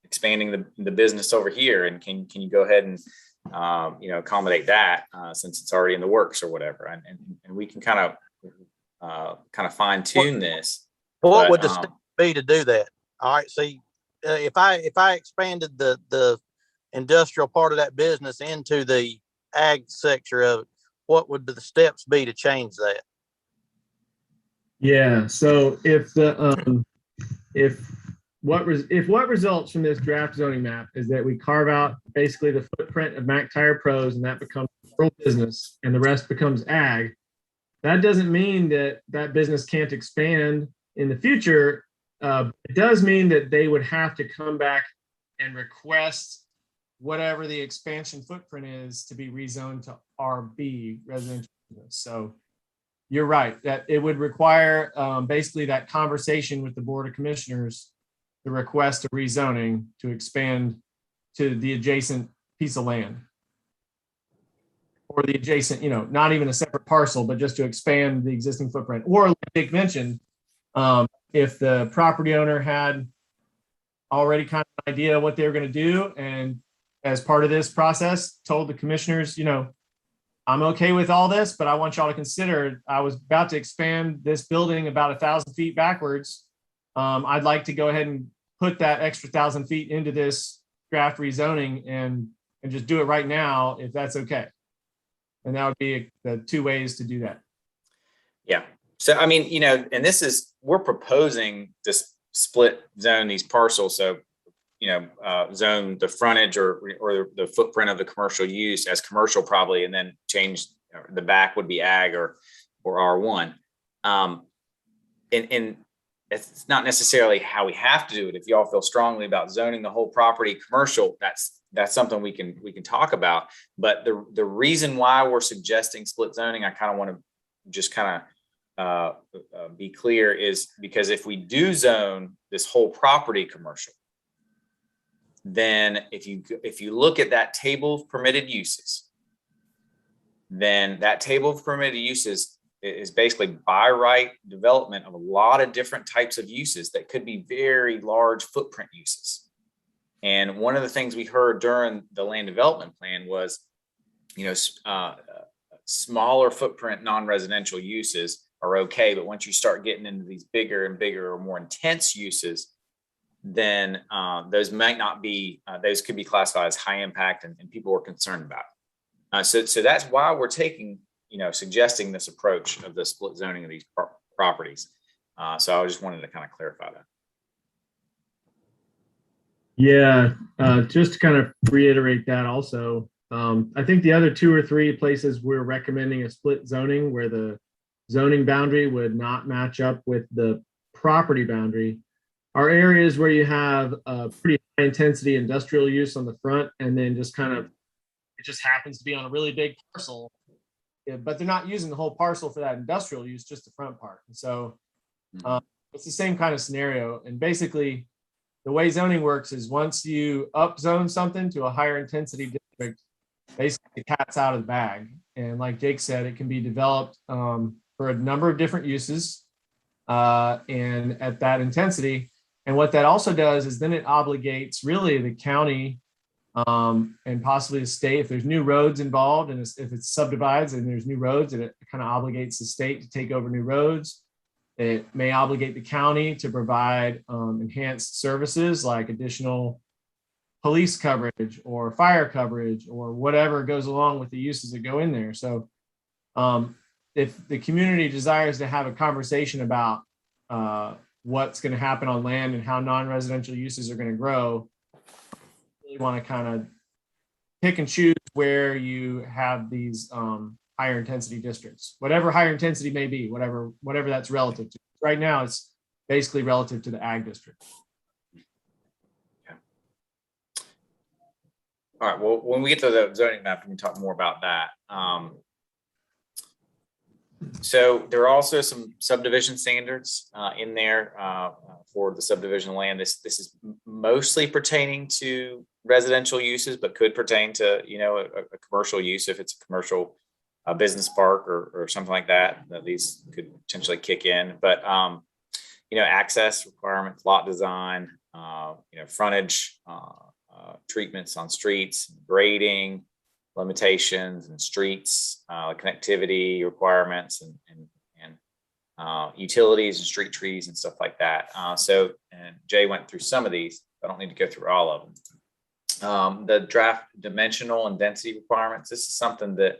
expanding the business over here, and can you go ahead and accommodate that since it's already in the works or whatever, and we can kind of fine tune this. What would the step be to do that? All right, see, if I expanded the industrial part of that business into the ag sector of it, what would the steps be to change that? Yeah. So if what results from this draft zoning map is that we carve out basically the footprint of Mac Tire Pros, and that becomes rural business, and the rest becomes ag, that doesn't mean that business can't expand in the future. It does mean that they would have to come back and request whatever the expansion footprint is to be rezoned to RB, residential business. So you're right, that it would require basically that conversation with the Board of Commissioners, the request of rezoning to expand to the adjacent piece of land, or the adjacent, not even a separate parcel, but just to expand the existing footprint. Or like Dick mentioned, if the property owner had already kind of an idea of what they were going to do, and as part of this process told the commissioners, I'm okay with all this, but I want y'all to consider, I was about to expand this building about 1,000 feet backwards. I'd like to go ahead and put that extra 1,000 feet into this draft rezoning and just do it right now, if that's okay. And that would be the two ways to do that. Yeah. So, I mean, and we're proposing to split zone these parcels. So, zone the frontage or the footprint of the commercial use as commercial probably, and then change the back would be ag or R1. And it's not necessarily how we have to do it. If y'all feel strongly about zoning the whole property commercial, that's something we can talk about. But the reason why we're suggesting split zoning, I kind of want to just kind of be clear, is because if we do zone this whole property commercial, then if you look at that table of permitted uses, then that table of permitted uses is basically by right development of a lot of different types of uses that could be very large footprint uses. And one of the things we heard during the land development plan was, smaller footprint non-residential uses are okay, but once you start getting into these bigger and bigger or more intense uses, then those might not be, those could be classified as high impact, and people are concerned about it. So that's why we're suggesting this approach of the split zoning of these properties. So I just wanted to kind of clarify that. Yeah, just to kind of reiterate that also, I think the other 2 or 3 places we're recommending a split zoning where the zoning boundary would not match up with the property boundary are areas where you have a pretty high intensity industrial use on the front, and then just kind of, it just happens to be on a really big parcel, but they're not using the whole parcel for that industrial use, just the front part. And so it's the same kind of scenario. And basically the way zoning works is once you upzone something to a higher intensity district, basically the cat's out of the bag. And like Jake said, it can be developed for a number of different uses and at that intensity. And what that also does is then it obligates really the county and possibly the state, if there's new roads involved, and if it's subdivides and there's new roads, and it kind of obligates the state to take over new roads. It may obligate the county to provide enhanced services like additional police coverage or fire coverage or whatever goes along with the uses that go in there. So if the community desires to have a conversation about what's going to happen on land and how non-residential uses are going to grow, really want to kind of pick and choose where you have these higher intensity districts, whatever higher intensity may be, whatever that's relative to. Right now, it's basically relative to the ag district. Okay. All right. Well, when we get to the zoning map, we can talk more about that. So there are also some subdivision standards in there for the subdivision land. This is mostly pertaining to residential uses, but could pertain to a commercial use if it's a commercial business park or something like that. These could potentially kick in. But access requirements, lot design, frontage treatments on streets, grading limitations and streets, connectivity requirements, and utilities and street trees and stuff like that. And Jay went through some of these. I don't need to go through all of them. The draft dimensional and density requirements. This is something that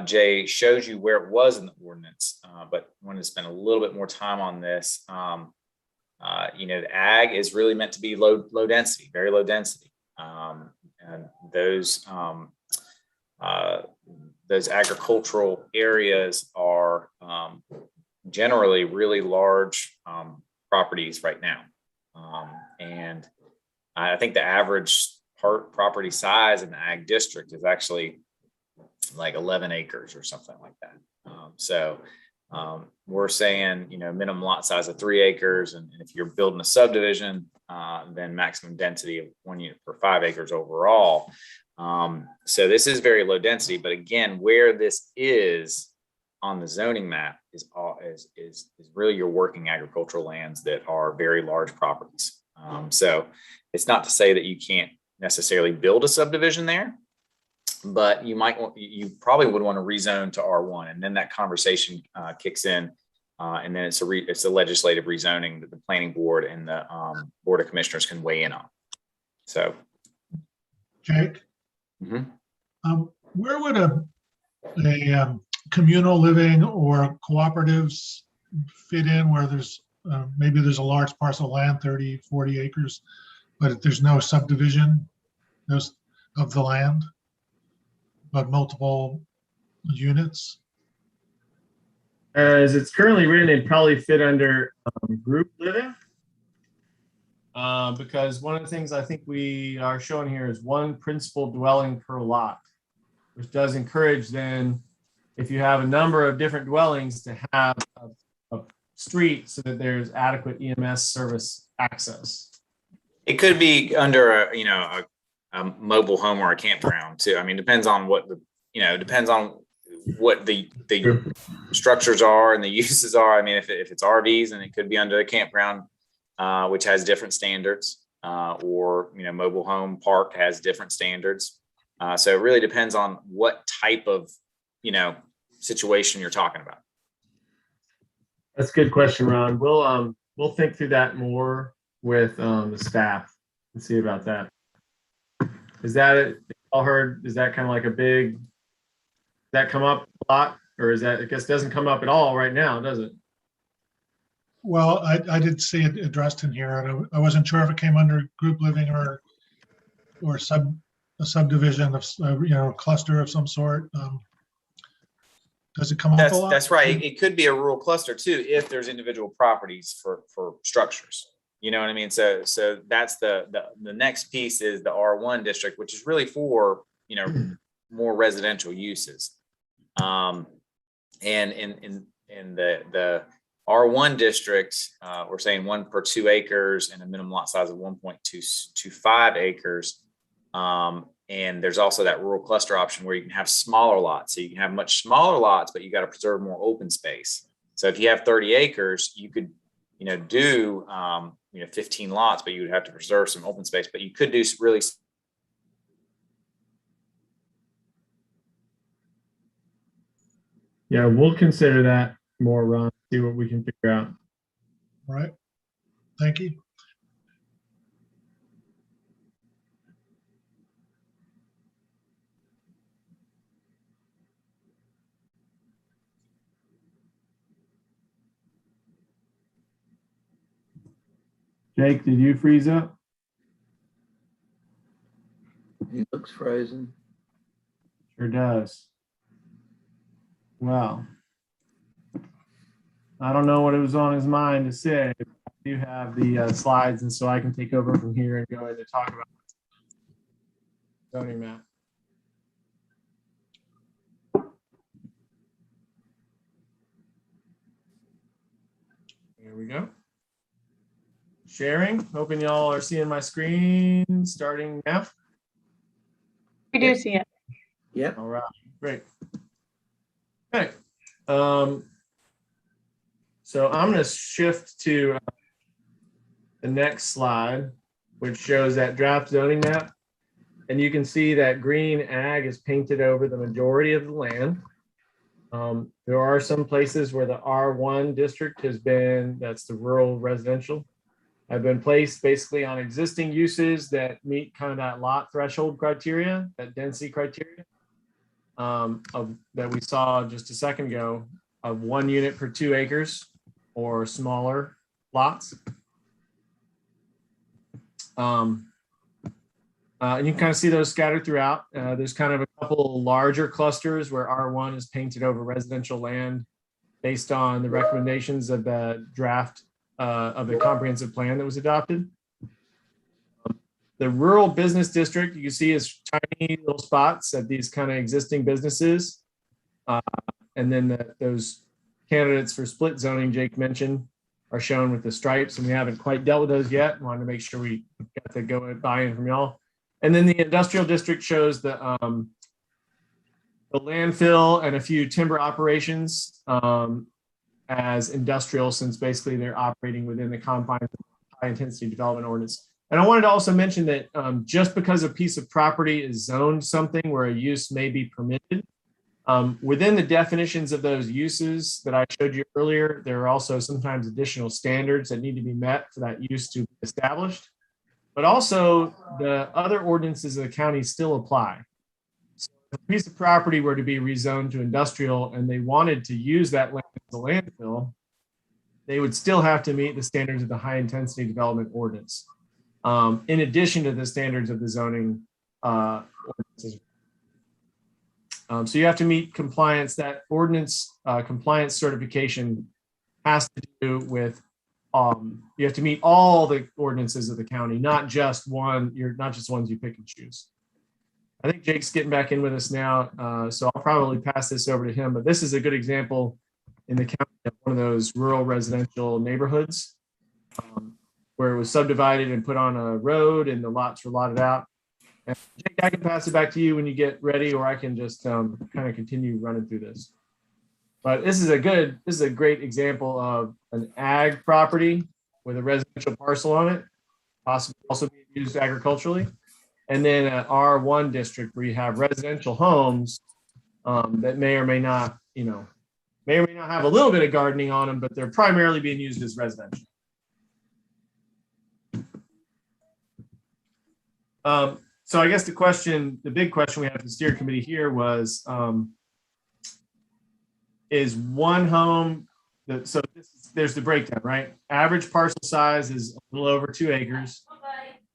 Jay shows you where it was in the ordinance, but I wanted to spend a little bit more time on this. The ag is really meant to be low density, very low density. And those agricultural areas are generally really large properties right now. And I think the average property size in the ag district is actually like 11 acres or something like that. We're saying, minimum lot size of 3 acres. And if you're building a subdivision, then maximum density of 1 unit per 5 acres overall. So this is very low density, but again, where this is on the zoning map is really your working agricultural lands that are very large properties. So it's not to say that you can't necessarily build a subdivision there, but you probably would want to rezone to R1, and then that conversation kicks in, and then it's a legislative rezoning that the planning board and the board of commissioners can weigh in on. So, Jake, where would a communal living or cooperatives fit in, where there's maybe there's a large parcel of land, 30, 40 acres, but there's no subdivision of the land, but multiple units? As it's currently written, it'd probably fit under group living. Because one of the things I think we are showing here is one principal dwelling per lot, which does encourage then, if you have a number of different dwellings, to have a street so that there's adequate EMS service access. It could be under a mobile home or a campground too. I mean, depends on what depends on what the structures are and the uses are. I mean, if it's RVs, then it could be under a campground, which has different standards, or mobile home park has different standards. So it really depends on what type of situation you're talking about. That's a good question, Ron. We'll think through that more with the staff and see about that. Is that it? All heard? Is that kind of like does that come up a lot, or is that, I guess, doesn't come up at all right now, does it? Well, I did see it addressed in here, and I wasn't sure if it came under group living or a subdivision of, cluster of some sort. Does it come up a lot? That's right. It could be a rural cluster too, if there's individual properties for structures. You know what I mean? So that's the next piece is the R1 district, which is really for, more residential uses. And in the R1 district, we're saying 1 per 2 acres and a minimum lot size of 1.225 acres. And there's also that rural cluster option where you can have smaller lots. So you can have much smaller lots, but you got to preserve more open space. So if you have 30 acres, you could, do 15 lots, but you would have to preserve some open space. But you could do really. Yeah, we'll consider that more, Ron. See what we can figure out. All right. Thank you. Jake, did you freeze up? He looks frozen. Sure does. Well, I don't know what it was on his mind to say. I do have the slides, and so I can take over from here and go into talk about zoning map. Here we go. Sharing, hoping y'all are seeing my screen starting now. We do see it. Yep. All right, great. Okay. So I'm going to shift to the next slide, which shows that draft zoning map. And you can see that green ag is painted over the majority of the land. There are some places where the R1 district that's the rural residential, have been placed basically on existing uses that meet kind of that lot threshold criteria, that density criteria that we saw just a second ago, of 1 unit per 2 acres or smaller lots. And you can kind of see those scattered throughout. There's kind of a couple larger clusters where R1 is painted over residential land based on the recommendations of the draft of the comprehensive plan that was adopted. The rural business district, you can see, is tiny little spots at these kind of existing businesses. And then those candidates for split zoning Jake mentioned are shown with the stripes, and we haven't quite dealt with those yet. Wanted to make sure we got the buy-in from y'all. And then the industrial district shows the landfill and a few timber operations as industrial, since basically they're operating within the confines of high intensity development ordinance. And I wanted to also mention that just because a piece of property is zoned something where a use may be permitted, within the definitions of those uses that I showed you earlier, there are also sometimes additional standards that need to be met for that use to be established. But also the other ordinances of the county still apply. So if a piece of property were to be rezoned to industrial and they wanted to use that land as a landfill, they would still have to meet the standards of the high intensity development ordinance, in addition to the standards of the zoning ordinances. So you have to meet compliance. That ordinance compliance certification has to do with you have to meet all the ordinances of the county, not just one. You're not just ones you pick and choose. I think Jake's getting back in with us now, so I'll probably pass this over to him. But this is a good example in the county of one of those rural residential neighborhoods. where it was subdivided and put on a road and the lots were lotted out. And Jake, I can pass it back to you when you get ready, or I can just kind of continue running through this. But this is a great example of an ag property with a residential parcel on it, possibly also being used agriculturally. And then an R1 district where you have residential homes that may or may not have a little bit of gardening on them, but they're primarily being used as residential. So I guess the big question we have for the steering committee here was, is one home, there's the breakdown, right? Average parcel size is a little over 2 acres.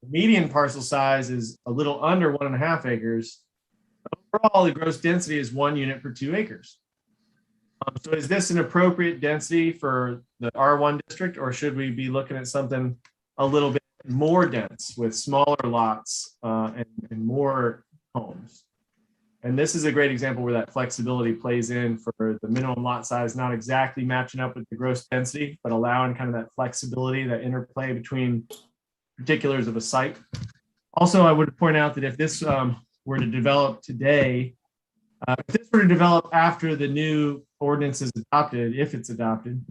Median parcel size is a little under 1.5 acres. Overall, the gross density is 1 unit per 2 acres. So is this an appropriate density for the R1 district, or should we be looking at something a little bit more dense with smaller lots and more homes? And this is a great example where that flexibility plays in for the minimum lot size, not exactly matching up with the gross density, but allowing kind of that flexibility, that interplay between particulars of a site. Also, I would point out that if this were to develop today, if this were to develop after the new ordinance is adopted, if it's adopted,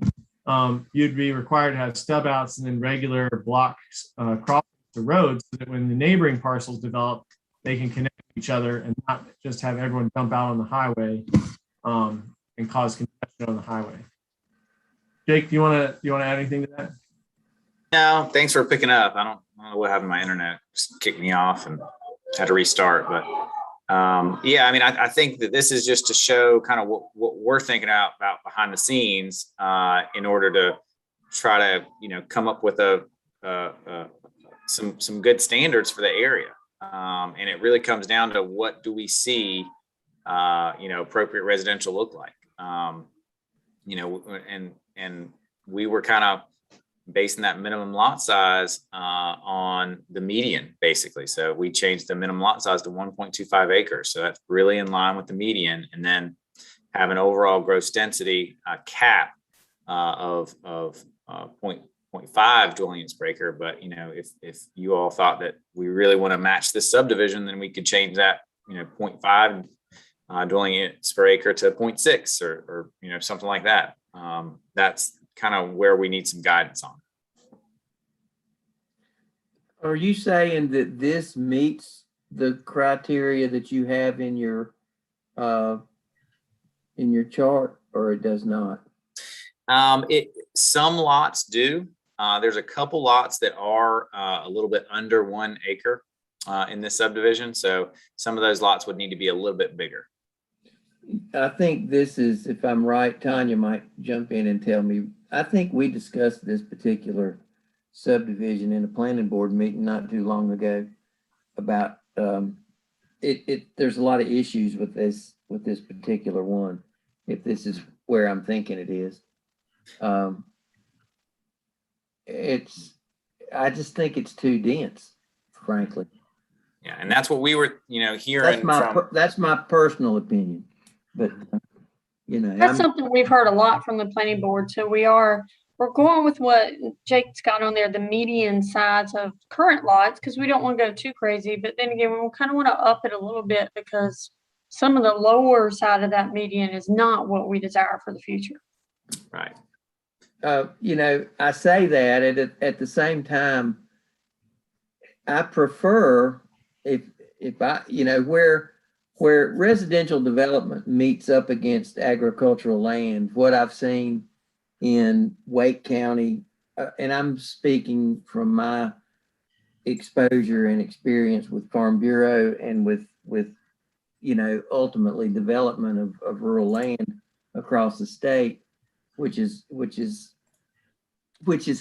you'd be required to have stub outs and then regular blocks across the road so that when the neighboring parcels develop, they can connect to each other and not just have everyone dump out on the highway and cause congestion on the highway. Jake, do you want to add anything to that? No, thanks for picking up. I don't know what happened to my internet. Just kicked me off and had to restart. But yeah, I mean, I think that this is just to show kind of what we're thinking about behind the scenes in order to try to, come up with some good standards for the area. And it really comes down to what do we see, appropriate residential look like, and we were kind of basing that minimum lot size on the median, basically. So we changed the minimum lot size to 1.25 acres. So that's really in line with the median, and then have an overall gross density cap of 0.5 dwelling units per acre. But if you all thought that we really want to match this subdivision, then we could change that 0.5 dwelling units per acre to 0.6 or something like that. That's kind of where we need some guidance on. Are you saying that this meets the criteria that you have in your chart, or it does not? Some lots do. There's a couple lots that are a little bit under 1 acre in this subdivision. So some of those lots would need to be a little bit bigger. I think this is, if I'm right, Tanya might jump in and tell me. I think we discussed this particular subdivision in a planning board meeting not too long ago about there's a lot of issues with this particular one, if this is where I'm thinking it is. I just think it's too dense, frankly. Yeah, and that's what we were, hearing. That's my personal opinion, but That's something we've heard a lot from the planning board. So we're going with what Jake's got on there, the median size of current lots, because we don't want to go too crazy. But then again, we kind of want to up it a little bit because some of the lower side of that median is not what we desire for the future. Right. I say that at the same time, I prefer if I, where residential development meets up against agricultural land, what I've seen in Wake County, and I'm speaking from my exposure and experience with Farm Bureau and with ultimately development of rural land across the state, which is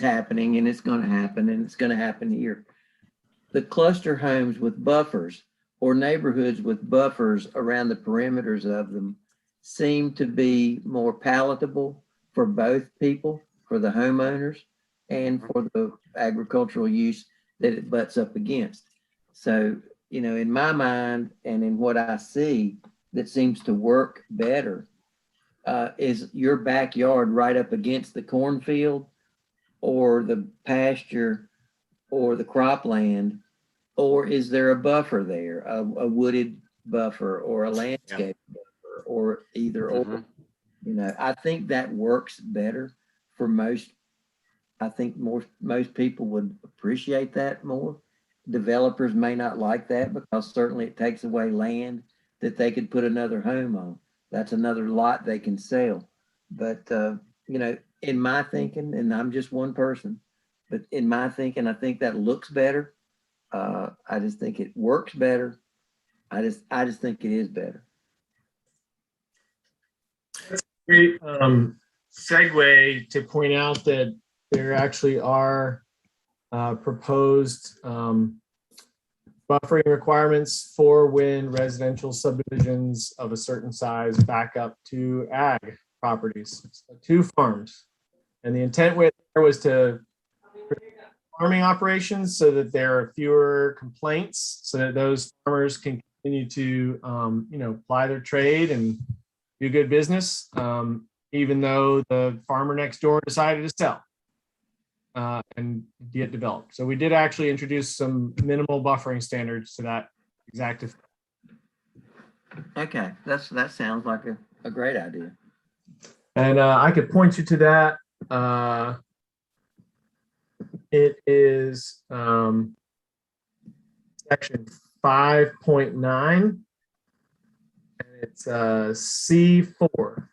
happening, and it's going to happen, and it's going to happen here. The cluster homes with buffers or neighborhoods with buffers around the perimeters of them seem to be more palatable for both people, for the homeowners and for the agricultural use that it butts up against. So, in my mind and in what I see that seems to work better is your backyard right up against the cornfield or the pasture or the cropland, or is there a buffer there, a wooded buffer or a landscape buffer, or either or? Mhm. You know, I think that works better for most. I think most people would appreciate that more. Developers may not like that because certainly it takes away land that they could put another home on. That's another lot they can sell. But you know, in my thinking, and I'm just one person, but in my thinking, I think that looks better. I just think it works better. I just think it is better. Great segue to point out that there actually are proposed buffering requirements for when residential subdivisions of a certain size back up to ag properties, so 2 farms. And the intent with there was to farming operations so that there are fewer complaints, so that those farmers can continue to ply their trade and do good business, even though the farmer next door decided to sell and get developed. So we did actually introduce some minimal buffering standards to that exact effect. Okay, that sounds like a great idea. And I could point you to that. It is section 5.9. And it's C4.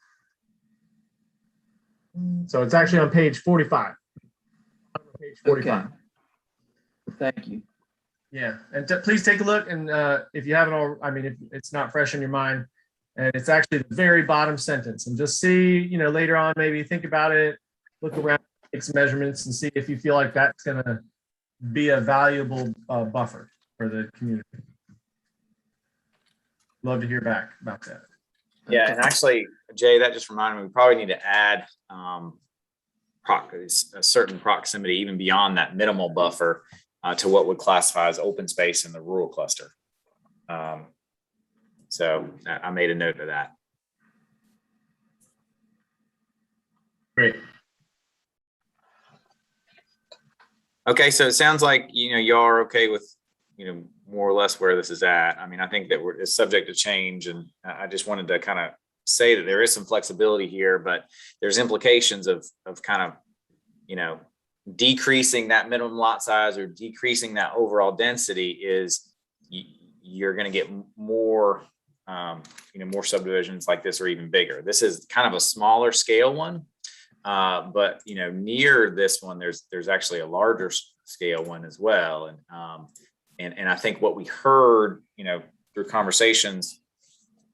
So it's actually on page 45. Page 45. Okay. Thank you. Yeah, and please take a look. And if you haven't all, I mean, if it's not fresh in your mind, and it's actually the very bottom sentence, and just see, later on, maybe think about it, look around, take some measurements, and see if you feel like that's going to be a valuable buffer for the community. Love to hear back about that. Yeah, and actually, Jay, that just reminded me, we probably need to add a certain proximity, even beyond that minimal buffer, to what would classify as open space in the rural cluster. So I made a note of that. Great. Okay, so it sounds like you are okay with more or less where this is at. I mean, I think that it's subject to change, and I just wanted to kind of say that there is some flexibility here, but there's implications of kind of decreasing that minimum lot size or decreasing that overall density. Is you're going to get more more subdivisions like this, or even bigger. This is kind of a smaller scale one, but near this one there's actually a larger scale one as well. And I think what we heard through conversations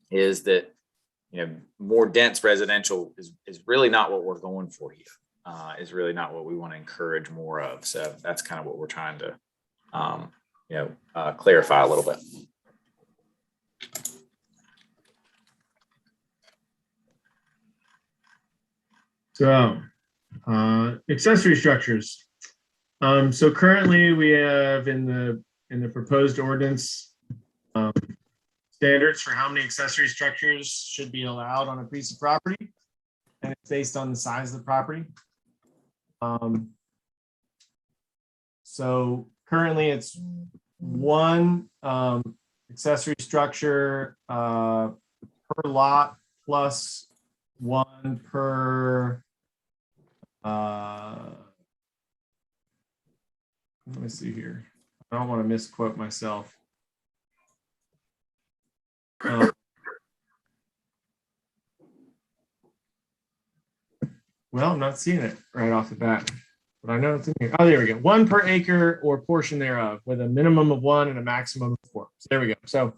is that more dense residential is really not what we're going for here. Is really not what we want to encourage more of. So that's kind of what we're trying to clarify a little bit. So accessory structures. So currently we have in the proposed ordinance standards for how many accessory structures should be allowed on a piece of property, and it's based on the size of the property. So currently it's 1 accessory structure per lot plus 1 per let me see here. I don't want to misquote myself. Well, I'm not seeing it right off the bat, but I know it's in here. Oh, there we go. 1 per acre or portion thereof, with a minimum of 1 and a maximum of 4. So there we go. So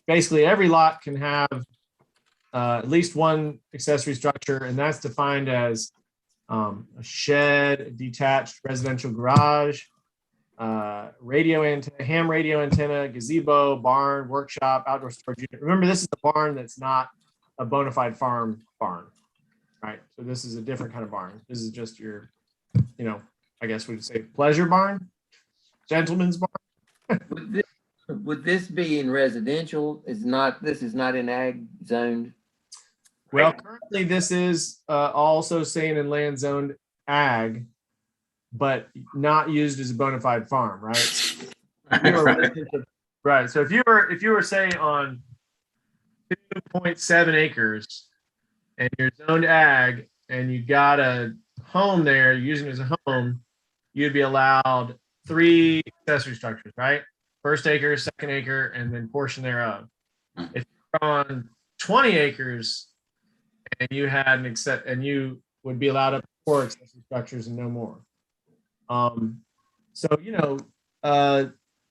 basically every lot can have at least 1 accessory structure, and that's defined as a shed, a detached residential garage, radio antenna, ham radio antenna, gazebo, barn, workshop, outdoor storage unit. Remember, this is a barn that's not a bona fide farm barn, right? So this is a different kind of barn. This is just your, I guess we'd say pleasure barn, gentleman's barn. Would this be in residential? This is not in ag zoned? Well, currently this is also saying in land zoned ag, but not used as a bona fide farm, right? Right. So if you were say on 2.7 acres and you're zoned ag and you got a home there, you're using it as a home, you'd be allowed 3 accessory structures, right? First acre, second acre, and then portion thereof. If you're on 20 acres and you had an and you would be allowed up to 4 accessory structures and no more. So,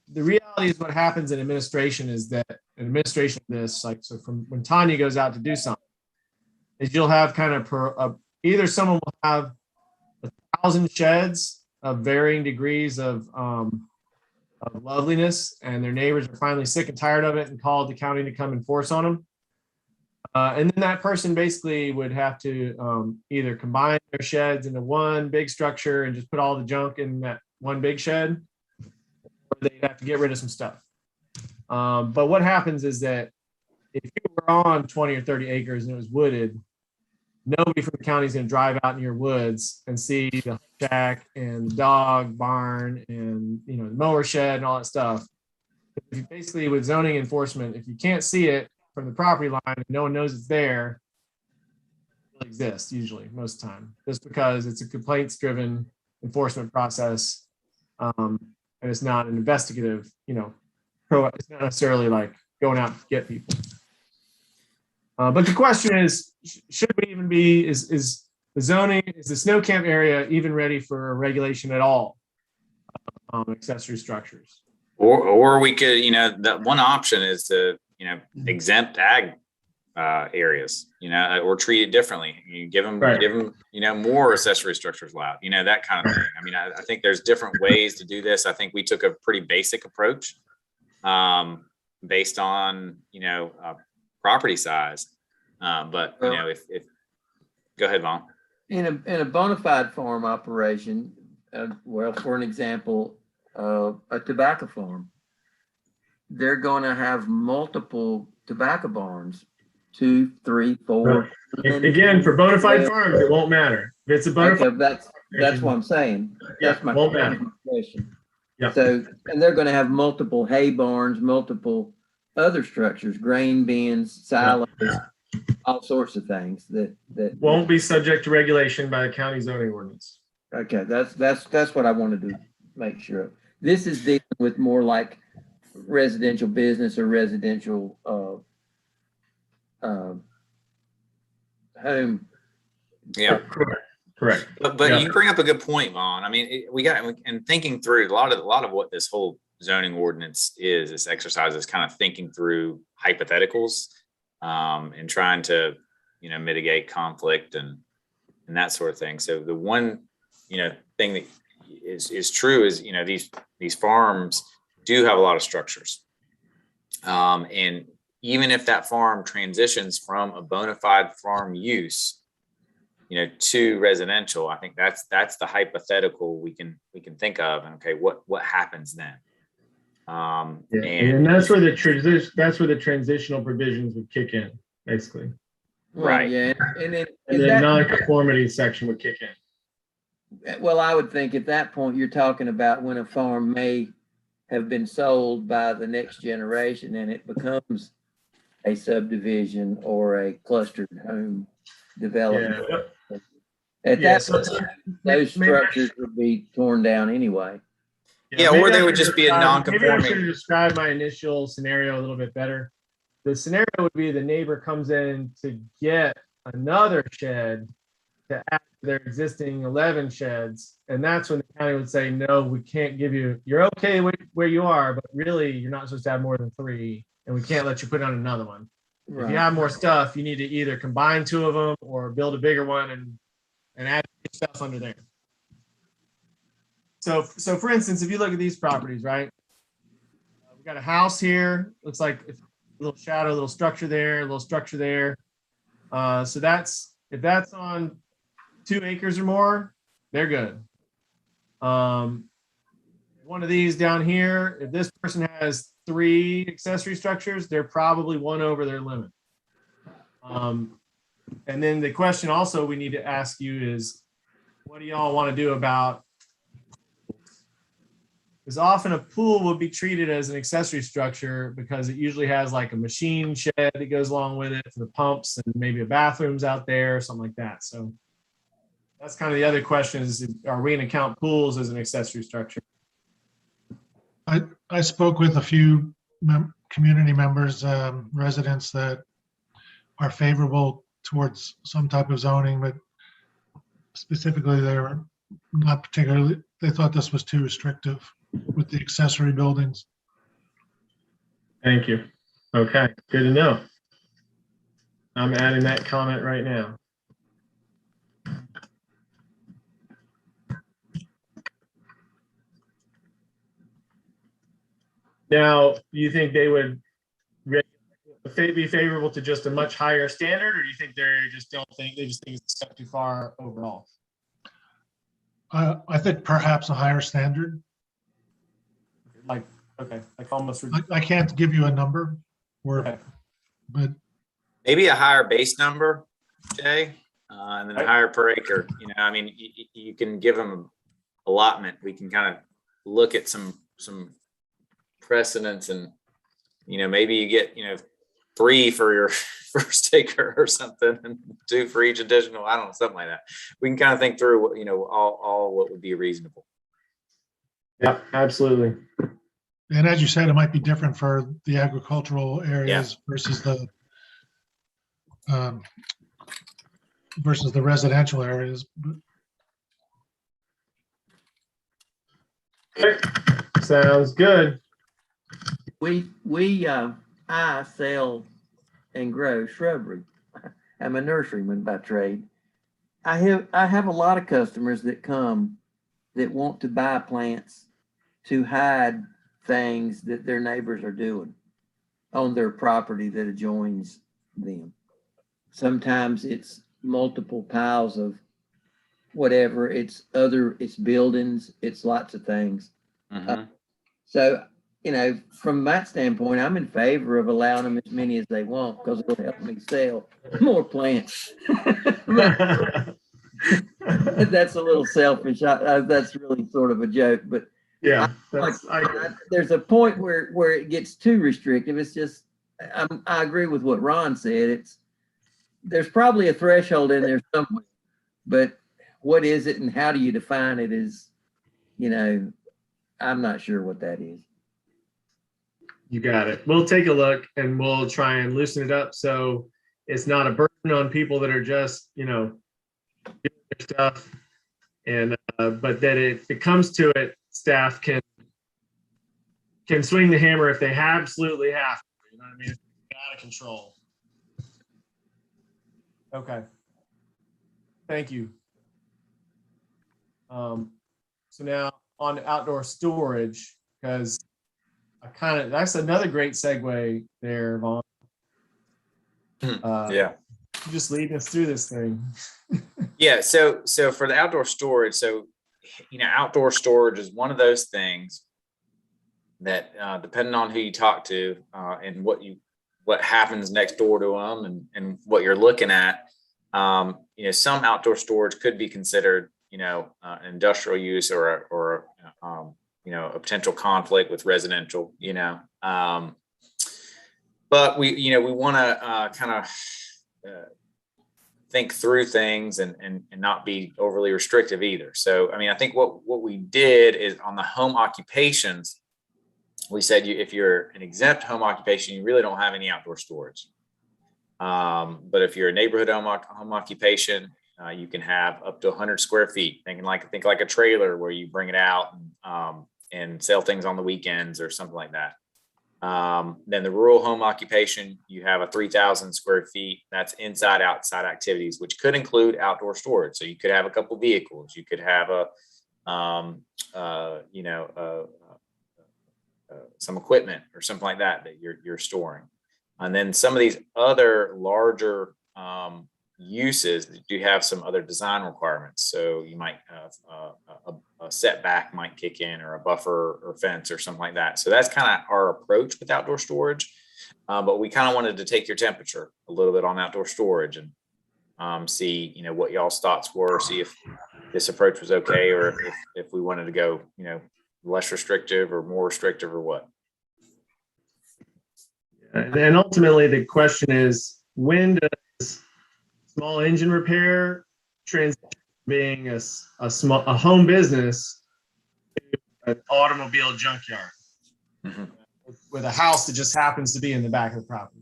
the reality is what happens in administration is that in administration of this, like, so from when Tanya goes out to do something, is you'll have kind of either someone will have 1,000 sheds of varying degrees of loveliness, and their neighbors are finally sick and tired of it and called the county to come enforce on them. And then that person basically would have to either combine their sheds into one big structure and just put all the junk in that one big shed, or they'd have to get rid of some stuff. But what happens is that if you were on 20 or 30 acres and it was wooded, nobody from the county is going to drive out in your woods and see the shack and the dog barn and the mower shed and all that stuff. If you basically, with zoning enforcement, if you can't see it from the property line and no one knows it's there, it doesn't exist usually, most of the time, just because it's a complaints driven enforcement process, and it's not an investigative, it's not necessarily like going out to get people. But the question is, should we even be, is the zoning, is the snow camp area even ready for a regulation at all? Accessory structures. Or we could, that one option is to, exempt ag areas, or treat it differently. You give them, more accessory structures allowed, that kind of thing. I mean, I think there's different ways to do this. I think we took a pretty basic approach, based on, property size. But if go ahead, Vaughn. In a bona fide farm operation, for an example, a tobacco farm, they're going to have multiple tobacco barns, 2, 3, 4. Again, for bona fide farms, it won't matter. If it's a bona fide, that's what I'm saying. That's my question. Yeah. So, and they're going to have multiple hay barns, multiple other structures, grain bins, silos, all sorts of things that won't be subject to regulation by the county zoning ordinance. Okay, that's what I wanted to make sure of. This is dealing with more like residential business or residential home. Yeah, correct. But you bring up a good point, Vaughn. I mean, and thinking through a lot of what this whole zoning ordinance is, this exercise is kind of thinking through hypotheticals, and trying to, mitigate conflict and that sort of thing. So the one, thing that is true is, these farms do have a lot of structures. And even if that farm transitions from a bona fide farm use, to residential, I think that's the hypothetical we can think of. And okay, what happens then? And that's where the transitional provisions would kick in, basically. Right. Yeah, and the non-conformity section would kick in. Well, I would think at that point you're talking about when a farm may have been sold by the next generation and it becomes a subdivision or a clustered home development. Yeah. At that point, those structures would be torn down anyway. Yeah, or they would just be a non-conforming. Maybe I should describe my initial scenario a little bit better. The scenario would be the neighbor comes in to get another shed to add to their existing 11 sheds. And that's when the county would say, no, we can't give you, you're okay where you are, but really you're not supposed to have more than 3. And we can't let you put on another one. Right. If you have more stuff, you need to either combine 2 of them or build a bigger one and add stuff under there. So for instance, if you look at these properties, right? We've got a house here. Looks like a little shadow, a little structure there, a little structure there. So if that's on 2 acres or more, they're good. One of these down here, if this person has 3 accessory structures, they're probably 1 over their limit. And then the question also we need to ask you is, what do y'all want to do about is often a pool would be treated as an accessory structure because it usually has like a machine shed that goes along with it for the pumps and maybe a bathroom's out there or something like that. So that's kind of the other question is, are we going to count pools as an accessory structure? I spoke with a few community members, residents that are favorable towards some type of zoning, but specifically they were not particularly, they thought this was too restrictive with the accessory buildings. Thank you. Okay, good to know. I'm adding that comment right now. Now, do you think they would be favorable to just a much higher standard, or do you think they just think it's a step too far overall? I think perhaps a higher standard. Like, okay, like almost. I can't give you a number, Okay. but Maybe a higher base number, Jay, and then a higher per acre. You know, I mean, you can give them allotment. We can kind of look at some precedents, and you know, maybe you get 3 for your first acre or something, and 2 for each additional. I don't know, something like that. We can kind of think through what all what would be reasonable. Yeah, absolutely. and as you said, it might be different for the agricultural areas versus the residential areas. But Okay. Sounds good. I sell and grow shrubbery. I'm a nurseryman by trade. I have a lot of customers that come that want to buy plants to hide things that their neighbors are doing on their property that adjoins them. Sometimes it's multiple piles of whatever, it's buildings, it's lots of things. Mhm. So, from that standpoint, I'm in favor of allowing them as many as they want because it'll help me sell more plants. That's a little selfish. That's really sort of a joke, but Yeah, there's a point where it gets too restrictive. It's just, I agree with what Ron said. There's probably a threshold in there somewhere, but what is it and how do you define it is, I'm not sure what that is. you got it. We'll take a look and we'll try and loosen it up so it's not a burden on people that are just, doing their stuff. And but that if it comes to it, staff can swing the hammer if they absolutely have to. You know what I mean? It's out of control. Okay. Thank you. So now on outdoor storage, because that's another great segue there, Vaughn. Yeah. Just leading us through this thing. Yeah. So for the outdoor storage, outdoor storage is one of those things that depending on who you talk to and what happens next door to them and what you're looking at, some outdoor storage could be considered, industrial use or a potential conflict with residential, but we want to kind of think through things and not be overly restrictive either. So, I mean, I think what we did is on the home occupations, we said if you're an exempt home occupation, you really don't have any outdoor storage. But if you're a neighborhood home occupation, you can have up to 100 square feet. Think like a trailer where you bring it out and sell things on the weekends or something like that. Then the rural home occupation, you have a 3,000 square feet. That's inside outside activities, which could include outdoor storage. So you could have a couple vehicles. You could have some equipment or something like that you're storing. And then some of these other larger uses do have some other design requirements. So you might a setback might kick in, or a buffer or fence or something like that. So that's kind of our approach with outdoor storage. But we kind of wanted to take your temperature a little bit on outdoor storage and see what y'all's thoughts were, see if this approach was okay, or if we wanted to go less restrictive or more restrictive or what? And ultimately, the question is, when does small engine repair transition from being a home business to an automobile junkyard Mhm. with a house that just happens to be in the back of the property?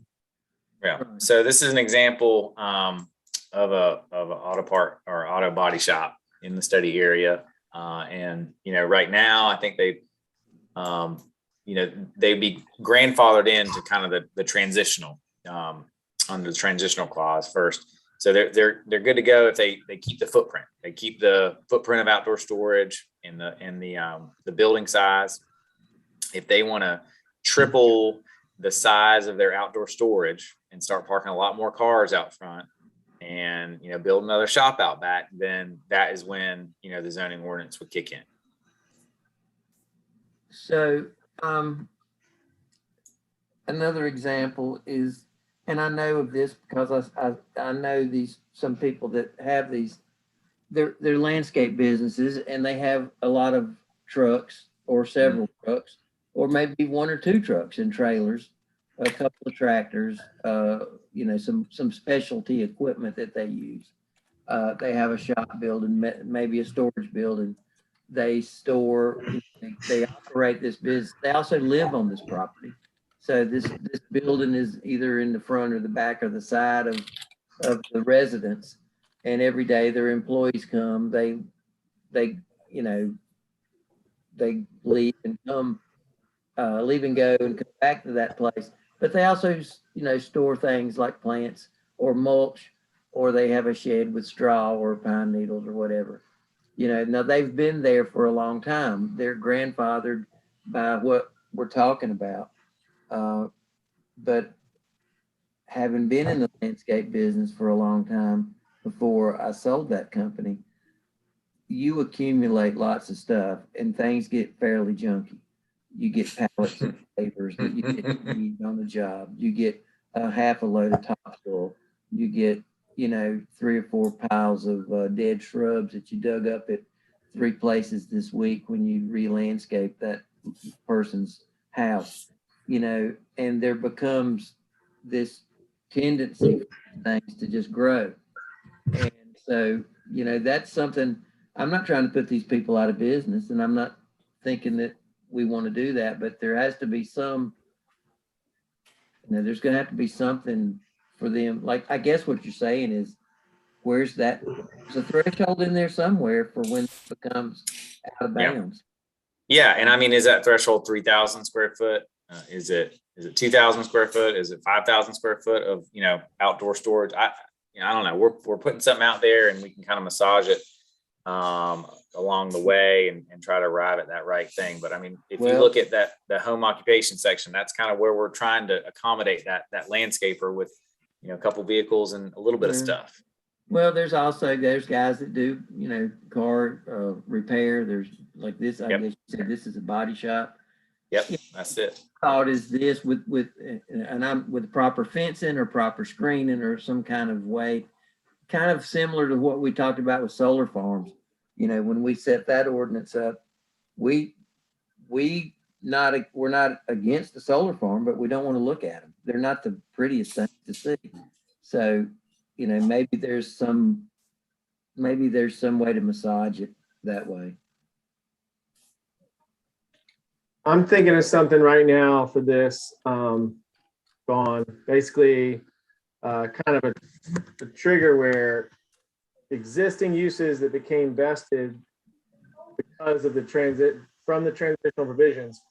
Yeah. So this is an example of a auto part or auto body shop in the study area. And, right now, I think they'd be grandfathered into kind of the transitional, under the transitional clause first. So they're good to go if they keep the footprint. They keep the footprint of outdoor storage and the building size. If they want to triple the size of their outdoor storage and start parking a lot more cars out front and, build another shop out back, then that is when, the zoning ordinance would kick in. So, another example is, and I know of this because I know some people that have they're landscape businesses, and they have a lot of trucks or several trucks, or maybe one or two trucks and trailers, a couple of tractors, some specialty equipment that they use. They have a shop building, maybe a storage building. They store, they operate this business. They also live on this property. So this building is either in the front or the back or the side of the residence. And every day their employees come, they leave and come, leave and go and come back to that place. But they also, store things like plants or mulch, or they have a shed with straw or pine needles or whatever. Now they've been there for a long time. They're grandfathered by what we're talking about. But having been in the landscape business for a long time before I sold that company, you accumulate lots of stuff and things get fairly junky. You get pallets of papers that you didn't need on the job. You get a half a load of topsoil. You get 3 or 4 piles of dead shrubs that you dug up at 3 places this week when you re-landscape that person's house, and there becomes this tendency for things to just grow. And so, that's something. I'm not trying to put these people out of business, and I'm not thinking that we want to do that, but there has to be some, there's going to have to be something for them. Like, I guess what you're saying is, there's a threshold in there somewhere for when it becomes out of bounds. Yeah. And I mean, is that threshold 3,000 square foot? Is it 2,000 square foot? Is it 5,000 square foot of, outdoor storage? I don't know. We're putting something out there and we can kind of massage it along the way and try to arrive at that right thing. But I mean, if you look at the home occupation section, that's kind of where we're trying to accommodate that landscaper with, a couple vehicles and a little bit of stuff. Well, there's guys that do, car repair. There's like this, I guess you said this is a body shop. Yep, that's it. Thought is this with proper fencing or proper screening or some kind of way, kind of similar to what we talked about with solar farms. When we set that ordinance up, we're not against the solar farm, but we don't want to look at them. They're not the prettiest thing to see. So, maybe there's some way to massage it that way. I'm thinking of something right now for this, basically kind of a trigger where existing uses that became vested because of the transitional provisions,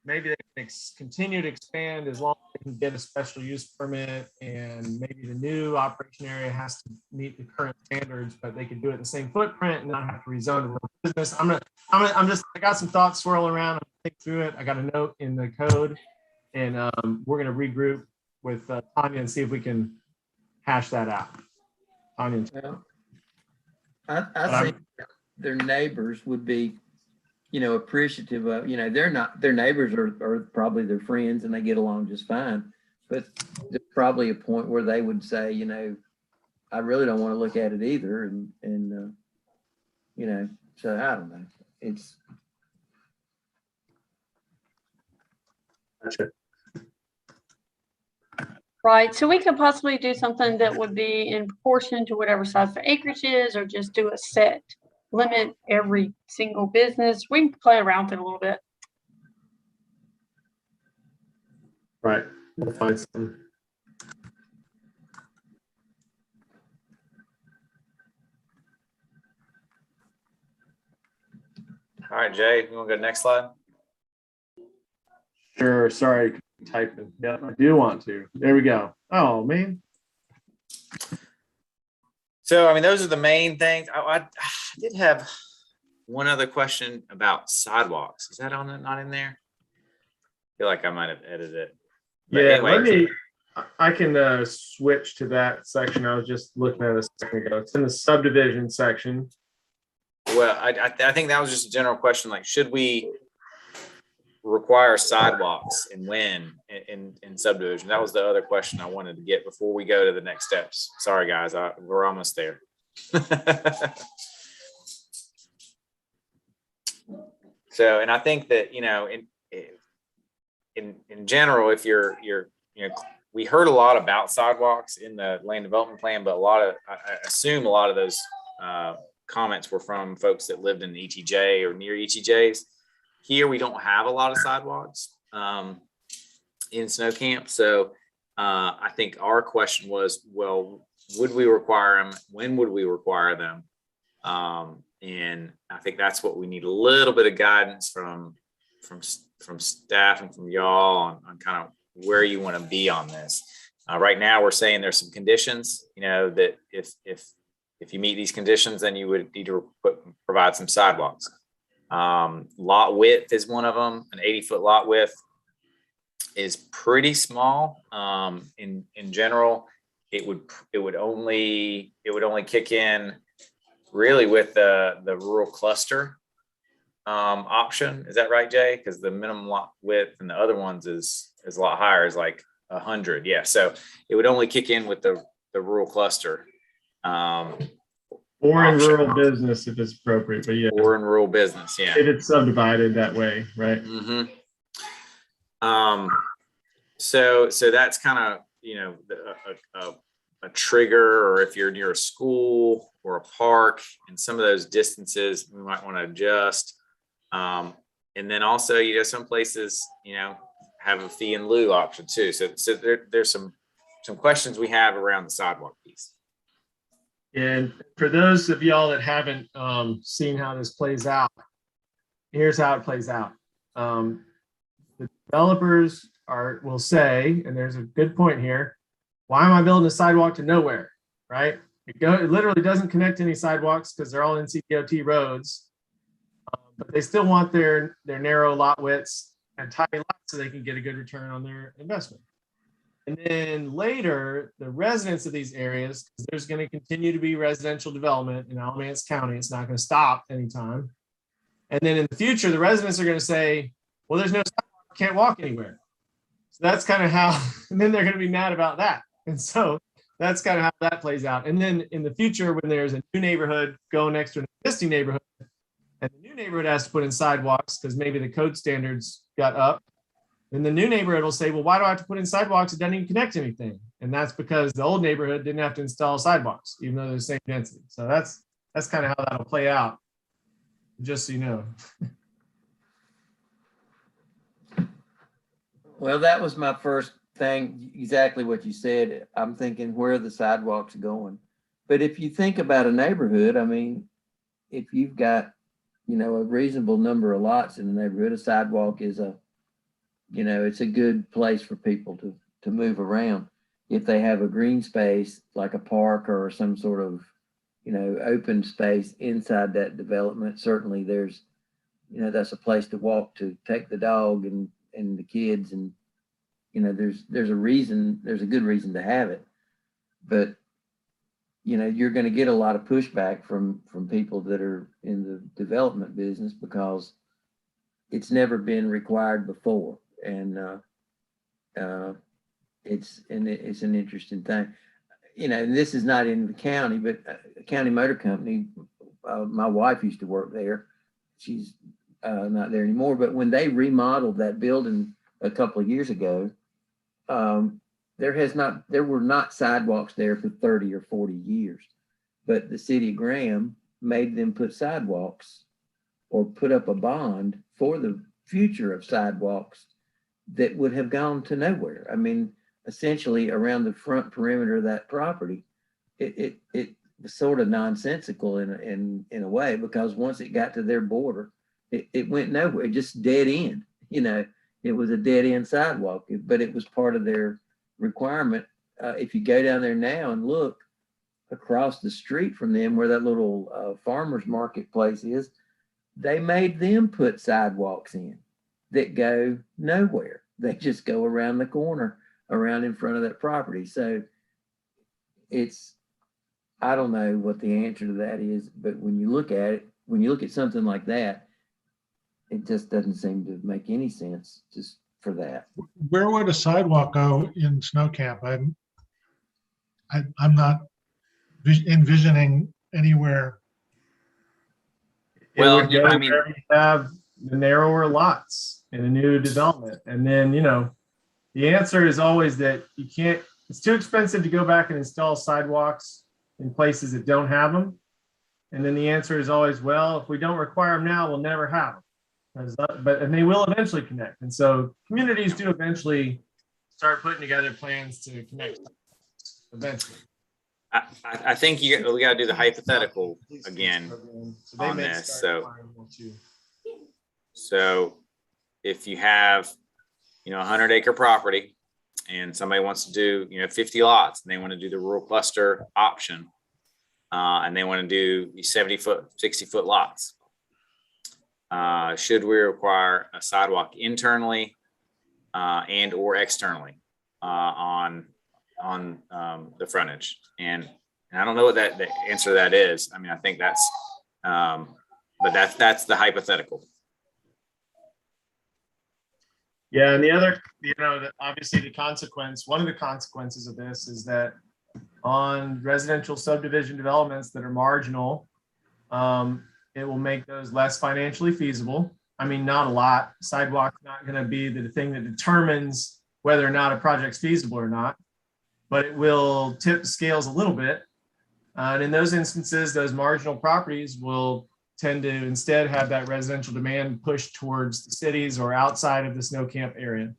maybe they can continue to expand as long as they can get a special use permit, and maybe the new operation area has to meet the current standards, but they could do it in the same footprint and not have to rezone the business. I got some thoughts swirling around. I'm think through it. I got a note in the code, and we're going to regroup with Tanya and see if we can hash that out. Tanya. I think their neighbors would be, appreciative of, their neighbors are probably their friends and they get along just fine. But there's probably a point where they would say, I really don't want to look at it either. And, so I don't know. Gotcha. Right, so we could possibly do something that would be in proportion to whatever size the acreage is, or just do a set limit every single business. We can play around with it a little bit. Right. We'll find some. All right, Jay, you want to go to the next slide? Sure. Sorry, typing. Yeah, I do want to. There we go. Oh, man. So, I mean, those are the main things. I did have one other question about sidewalks. Is that on it? Not in there? I feel like I might have edited it. But Yeah, anyway, I can switch to that section. I was just looking at it a second ago. It's in the subdivision section. well, I think that was just a general question. Like, should we require sidewalks and when in subdivision? That was the other question I wanted to get before we go to the next steps. Sorry, guys, we're almost there. So, and I think that, you know, in general, if you're, you know, we heard a lot about sidewalks in the land development plan, but I assume a lot of those comments were from folks that lived in the ETJ or near ETJs. Here, we don't have a lot of sidewalks in Snow Camp. So I think our question was, well, would we require them? When would we require them? And I think that's what we need, a little bit of guidance from staff and from y'all on kind of where you want to be on this. Right now, we're saying there's some conditions, you know, that if you meet these conditions, then you would need to provide some sidewalks. Lot width is one of them. An 80-foot lot width is pretty small. In general, it would only kick in really with the rural cluster option. Is that right, Jay? Because the minimum lot width and the other ones is a lot higher, is like 100. Yeah, so it would only kick in with the rural cluster. Or in rural business if it's appropriate, but yeah. Or in rural business, yeah. If it's subdivided that way, right? Mm-hmm. So that's kind of, you know, a trigger, or if you're near a school or a park, and some of those distances we might want to adjust. And then also, you know, some places, you know, have a fee in lieu option too. So there's some questions we have around the sidewalk piece. And for those of y'all that haven't seen how this plays out, here's how it plays out. The developers will say, and there's a good point here, why am I building a sidewalk to nowhere, right? It literally doesn't connect to any sidewalks because they're all NCDOT roads, but they still want their narrow lot widths and tiny lots so they can get a good return on their investment. And then later, the residents of these areas, because there's going to continue to be residential development in Alamance County, it's not going to stop anytime. And then in the future, the residents are going to say, well, there's no sidewalk, can't walk anywhere. So that's kind of how, and then they're going to be mad about that. And so that's kind of how that plays out. And then in the future, when there's a new neighborhood going next to an existing neighborhood, and the new neighborhood has to put in sidewalks because maybe the code standards got up, then the new neighborhood will say, well, why do I have to put in sidewalks? It doesn't even connect to anything. And that's because the old neighborhood didn't have to install sidewalks, even though they're the same density. So that's kind of how that'll play out, just so you know. Well, that was my first thing, exactly what you said. I'm thinking, where are the sidewalks going? But if you think about a neighborhood, I mean, if you've got, you know, a reasonable number of lots in the neighborhood, a sidewalk is it's a good place for people to move around. If they have a green space, like a park or some sort of, you know, open space inside that development, certainly there's, you know, that's a place to walk, to take the dog and the kids, and, you know, there's a good reason to have it. But, you know, you're going to get a lot of pushback from people that are in the development business because it's never been required before. And it's an interesting thing, you know. And this is not in the county, but County Motor Company. My wife used to work there. She's not there anymore. But when they remodeled that building a couple of years ago, there were not sidewalks there for 30 or 40 years, but the city of Graham made them put sidewalks or put up a bond for the future of sidewalks that would have gone to nowhere. I mean, essentially around the front perimeter of that property, it was sort of nonsensical in a way, because once it got to their border, it went nowhere. It just dead end. You know, it was a dead end sidewalk, but it was part of their requirement. If you go down there now and look across the street from them where that little farmer's marketplace is, they made them put sidewalks in that go nowhere. They just go around the corner, around in front of that property. So I don't know what the answer to that is, but when you look at it, when you look at something like that, it just doesn't seem to make any sense just for that. Where would a sidewalk go in Snow Camp? I'm not envisioning anywhere. It Well, would go I mean- where we have the narrower lots in a new development. And then, the answer is always that you can't, it's too expensive to go back and install sidewalks in places that don't have them. And then the answer is always, well, if we don't require them now, we'll never have them. And they will eventually connect. And so communities do eventually start putting together plans to connect eventually. I think we got to do the hypothetical again So they on may this. start requiring more too. So if you have, a 100-acre property and somebody wants to do, 50 lots, and they want to do the rural cluster option, and they want to do 70-foot, 60-foot lots, should we require a sidewalk internally and or externally on the frontage? And I don't know what the answer to that is. I mean, I think that's, but that's the hypothetical. Yeah, and the other, obviously one of the consequences of this is that on residential subdivision developments that are marginal, it will make those less financially feasible. I mean, not a lot. Sidewalk's not going to be the thing that determines whether or not a project's feasible or not, but it will tip the scales a little bit. And in those instances, those marginal properties will tend to instead have that residential demand pushed towards the cities or outside of the Snow Camp area.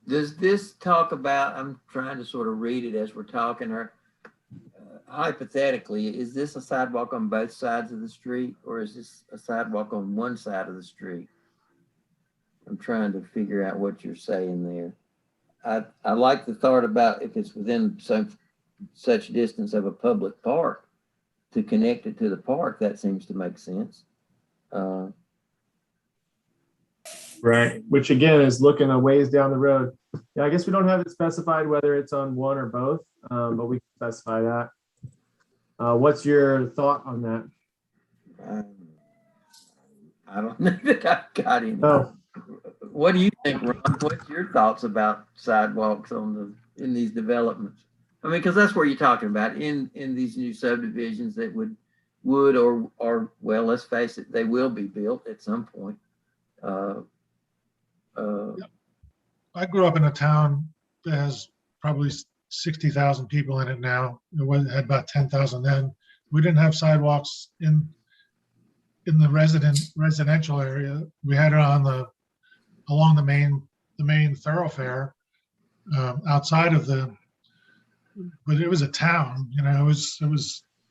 Does this talk about, I'm trying to sort of read it as we're talking, or hypothetically, is this a sidewalk on both sides of the street, or is this a sidewalk on one side of the street? I'm trying to figure out what you're saying there. I like the thought about if it's within such distance of a public park to connect it to the park. That seems to make sense. Right. Which again is looking a ways down the road. Yeah, I guess we don't have it specified whether it's on one or both, but we can specify that. What's your thought on that? I don't know that I've got any. Oh, What do you think, Ron? What's your thoughts about sidewalks in these developments? I mean, because that's what you're talking about in these new subdivisions that would or well, let's face it, they will be built at some point. I grew up in a town that has probably 60,000 people in it now. It had about 10,000 then. We didn't have sidewalks in the residential area. We had it along the main thoroughfare outside of but it was a town,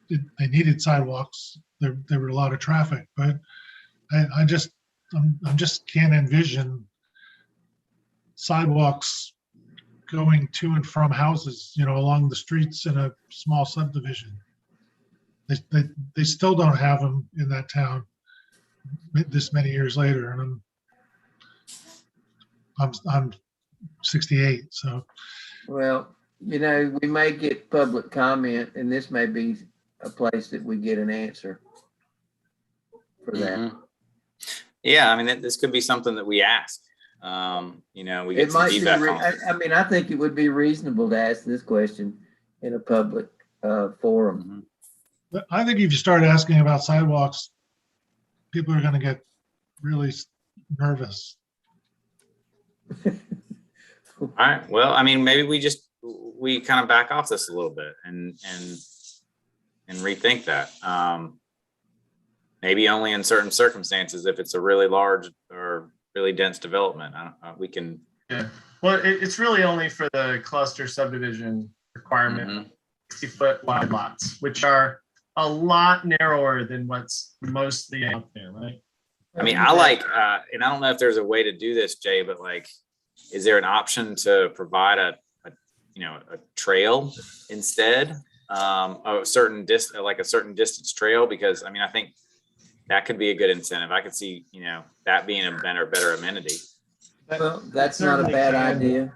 they needed sidewalks. There were a lot of traffic, but I just can't envision sidewalks going to and from houses, along the streets in a small subdivision. They still don't have them in that town this many years later, and I'm 68, so. Well, we may get public comment, and this may be a place that we get an answer for that. Mhm. Yeah, I mean, this could be something that we ask. We get It some might be, feedback on. I think it would be reasonable to ask this question in a public forum. But I think if you start asking about sidewalks, people are gonna get really nervous. All right, well, I mean, maybe we kind of back off this a little bit and rethink that. Maybe only in certain circumstances, if it's a really large or really dense development, we can. Yeah. Well, it's really only for the cluster subdivision requirement, Mhm. 60-foot wide lots, which are a lot narrower than what's mostly out there, right? I mean, I like, and I don't know if there's a way to do this, Jay, but like, is there an option to provide a trail instead? A certain distance trail? Because I mean, I think that could be a good incentive. I could see, that being a better amenity. Well, that's not a certainly bad can. idea.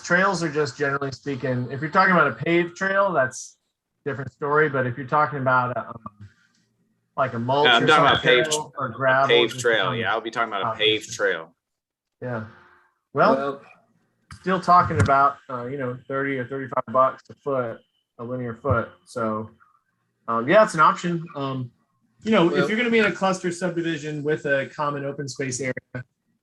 Trails are just generally speaking, if you're talking about a paved trail, that's a different story. But if you're talking about like a mulch No, I'm or talking about something, paved- or gravel. Paved just trail. becomes- Yeah, I'll be talking about a paved trail. Yeah. Well, Well, still talking about, 30 or $35 a foot, a linear foot. So, yeah, it's an option. If Well- you're going to be in a cluster subdivision with a common open space area,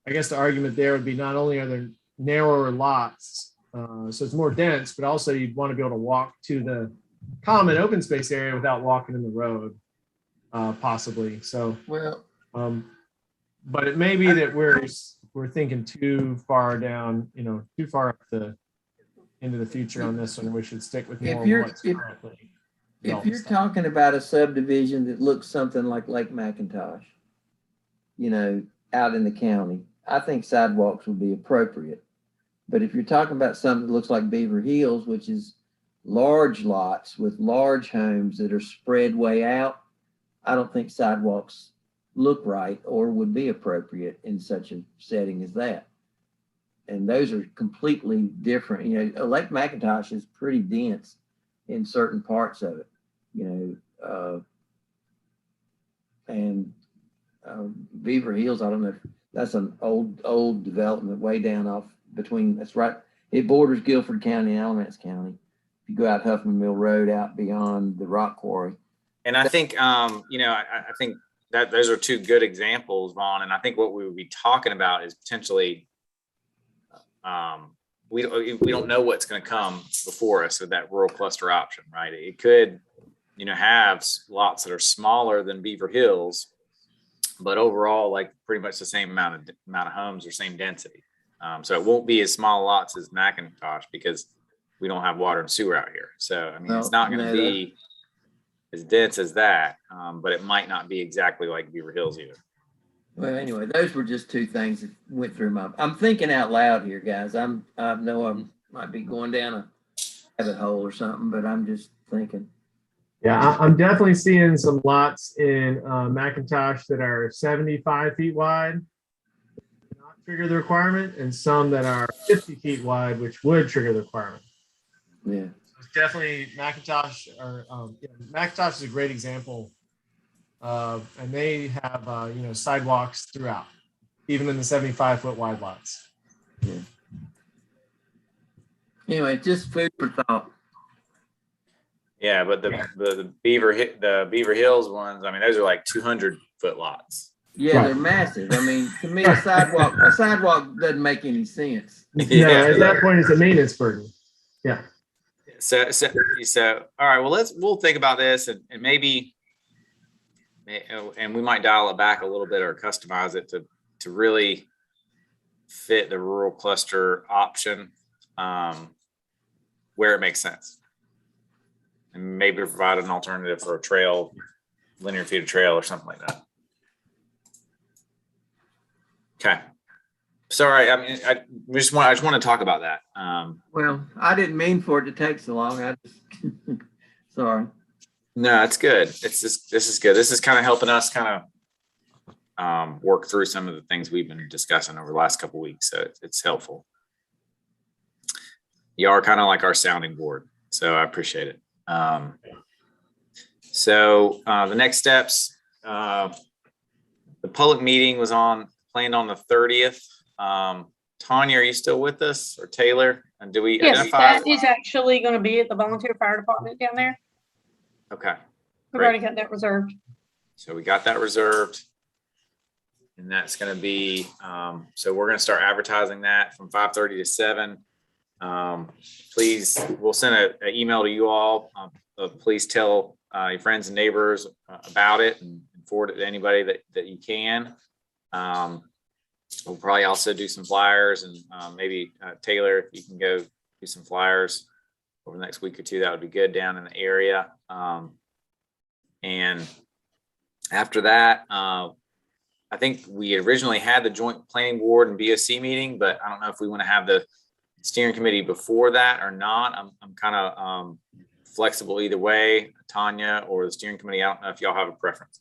I guess the argument there would be not only are there narrower lots, so it's more dense, but also you'd want to be able to walk to the common open space area without walking in the road, possibly. So, well, but it may be that we're thinking too far down, too far into the future on this one. We should stick with If more you're- of what's if- currently. if developed you're stuff. talking about a subdivision that looks something like Lake McIntosh, out in the county, I think sidewalks would be appropriate. But if you're talking about something that looks like Beaver Hills, which is large lots with large homes that are spread way out, I don't think sidewalks look right or would be appropriate in such a setting as that. And those are completely different. Lake McIntosh is pretty dense in certain parts of it, and Beaver Hills, I don't know if that's an old development way down off that's right. It borders Guilford County and Alamance County. If you go out Huffman Mill Road out beyond the rock quarry. And I think, I think that those are two good examples, Vaughn. And I think what we would be talking about is potentially, we don't know what's going to come before us with that rural cluster option, right? It could, have lots that are smaller than Beaver Hills, but overall, like pretty much the same amount of homes or same density. So it won't be as small lots as McIntosh because we don't have water and sewer out here. So, I mean, it's not going to be as dense as that, but it might not be exactly like Beaver Hills either. Well, anyway, those were just two things that went through I'm thinking out loud here, guys. I know I might be going down a rabbit hole or something, but I'm just thinking. Yeah, I'm definitely seeing some lots in McIntosh that are 75 feet wide, not trigger the requirement, and some that are 50 feet wide, which would trigger the requirement. Yeah. So it's definitely McIntosh, McIntosh is a great example, and they have sidewalks throughout, even in the 75-foot wide lots. Yeah. Anyway, just food for thought. Yeah, but the Beaver Hills ones, I mean, those are like 200-foot lots. Yeah, Right. they're massive. I mean, to me, a sidewalk doesn't make any sense. Yeah, at that point, it's a maintenance burden. Yeah. So all right, well, we'll think about this and maybe, and we might dial it back a little bit or customize it to really fit the rural cluster option, where it makes sense. And maybe provide an alternative for a trail, linear feet of trail or something like that. Okay. Sorry, I mean, I just want to talk about that. Well, I didn't mean for it to take so long. Sorry. No, it's good. This is good. This is kind of helping us kind of work through some of the things we've been discussing over the last couple of weeks. So it's helpful. You are kind of like our sounding board, so I appreciate it. So the next steps, the public meeting was planned on the 30th. Tanya, are you still with us, or Taylor? And do we Yes, identify? that is actually going to be at the volunteer fire department down there. Okay. We've already got that reserved. So we got that reserved. And that's gonna be, so we're gonna start advertising that from 5:30 to 7. Please, we'll send an email to you all. Please tell your friends and neighbors about it and forward it to anybody that you can. We'll probably also do some flyers and maybe Taylor, if you can go do some flyers over the next week or two, that would be good down in the area. And after that, I think we originally had the joint planning board and BOC meeting, but I don't know if we want to have the steering committee before that or not. I'm kind of flexible either way, Tanya or the steering committee. I don't know if y'all have a preference.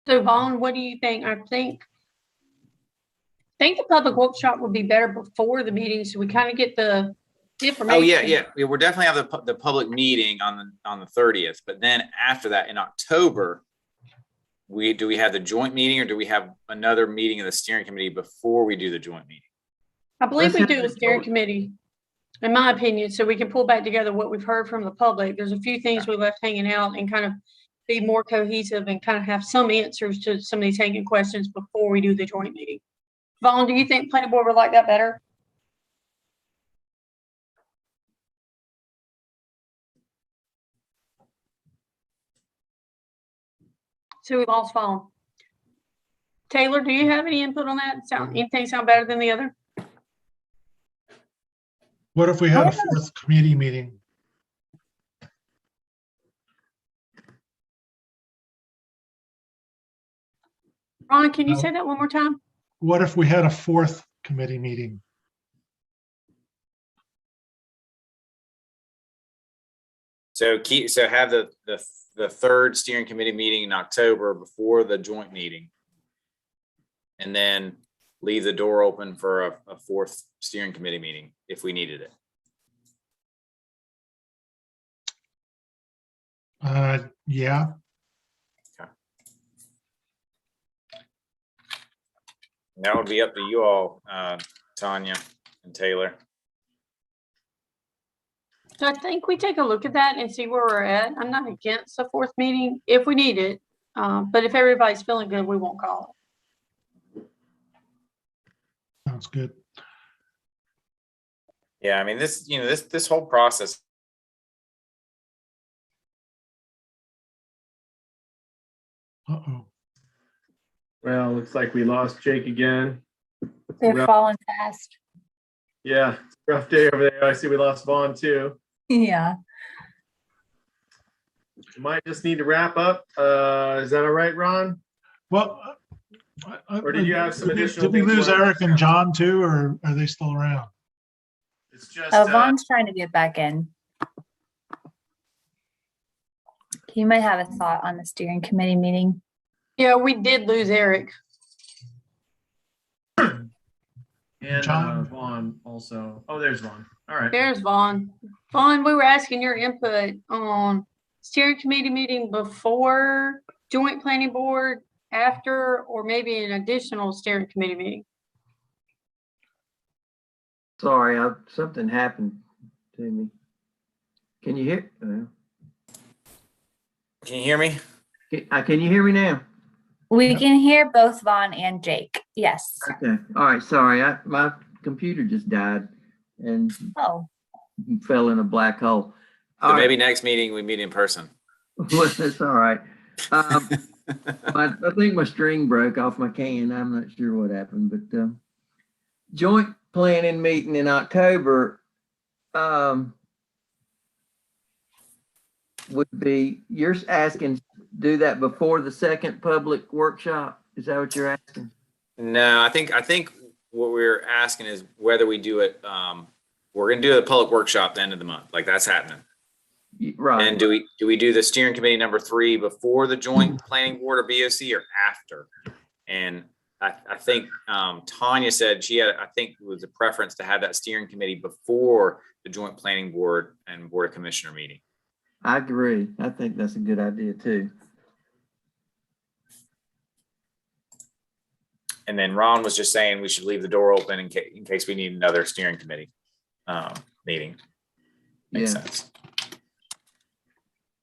So Vaughn, what do you think? I think the public workshop would be better before the meeting, so we kind of get the information. Oh yeah. We're definitely have the public meeting on the 30th, but then after that in October, do we have the joint meeting or do we have another meeting of the steering committee before we do the joint meeting? I believe we Let's do have a the steering joint. committee, in my opinion, so we can pull back together what we've heard from the public. There's a few things we left hanging out and kind of be more cohesive and kind of have some answers to some of these hanging questions before we do the joint meeting. Vaughn, do you think planning board would like that better? So we lost Vaughn. Taylor, do you have any input on that? Anything sound better than the other? What if we had a fourth committee meeting? Ron, can you No. say that one more time? What if we had a fourth committee meeting? So have the third steering committee meeting in October before the joint meeting. And then leave the door open for a fourth steering committee meeting if we needed it. Yeah, And that would be up to you all, Tanya and Taylor. So I think we take a look at that and see where we're at. I'm not against a fourth meeting if we need it. But if everybody's feeling good, we won't call sounds good. Yeah, I mean, this whole process. Uh-oh. Well, looks like we lost Jake again. They're Rough. falling fast. Yeah, it's a rough day over there. I see we lost Vaughn too. Yeah. Might just need to wrap up. Is that all right, Ron? Well, Or did you have some additional Did we things lose you wanted to Eric and John too, or are they still around? It's just, Oh, Vaughn's trying to get back in. You might have a thought on the steering committee meeting. it. Yeah, we did lose Eric. and John. Vaughn also. Oh, there's Vaughn. All right. There's Vaughn. Vaughn, we were asking your input on steering committee meeting before joint planning board, after, or maybe an additional steering committee meeting. Sorry, something happened to me. Can you hear? Can you hear me? Can you hear me now? We Yep. can hear both Vaughn and Jake. Yes. Okay. All right. Sorry, my computer just died and Oh, fell in a black hole. So All right. maybe next meeting we meet in person. Well, that's all right. I think my string broke off my can. I'm not sure what happened, but joint planning meeting in October would be, you're asking, do that before the second public workshop? Is that what you're asking? No, I think what we're asking is whether we do it. We're going to do a public workshop at the end of the month, like that's happening. Right. And do we do the steering committee number 3 before the joint planning board or BOC or after? And I think Tanya said she had, I think it was a preference to have that steering committee before the joint planning board and board of commissioner meeting. I agree. I think that's a good idea too. And then Ron was just saying we should leave the door open in case we need another steering committee meeting. Makes Yeah. sense.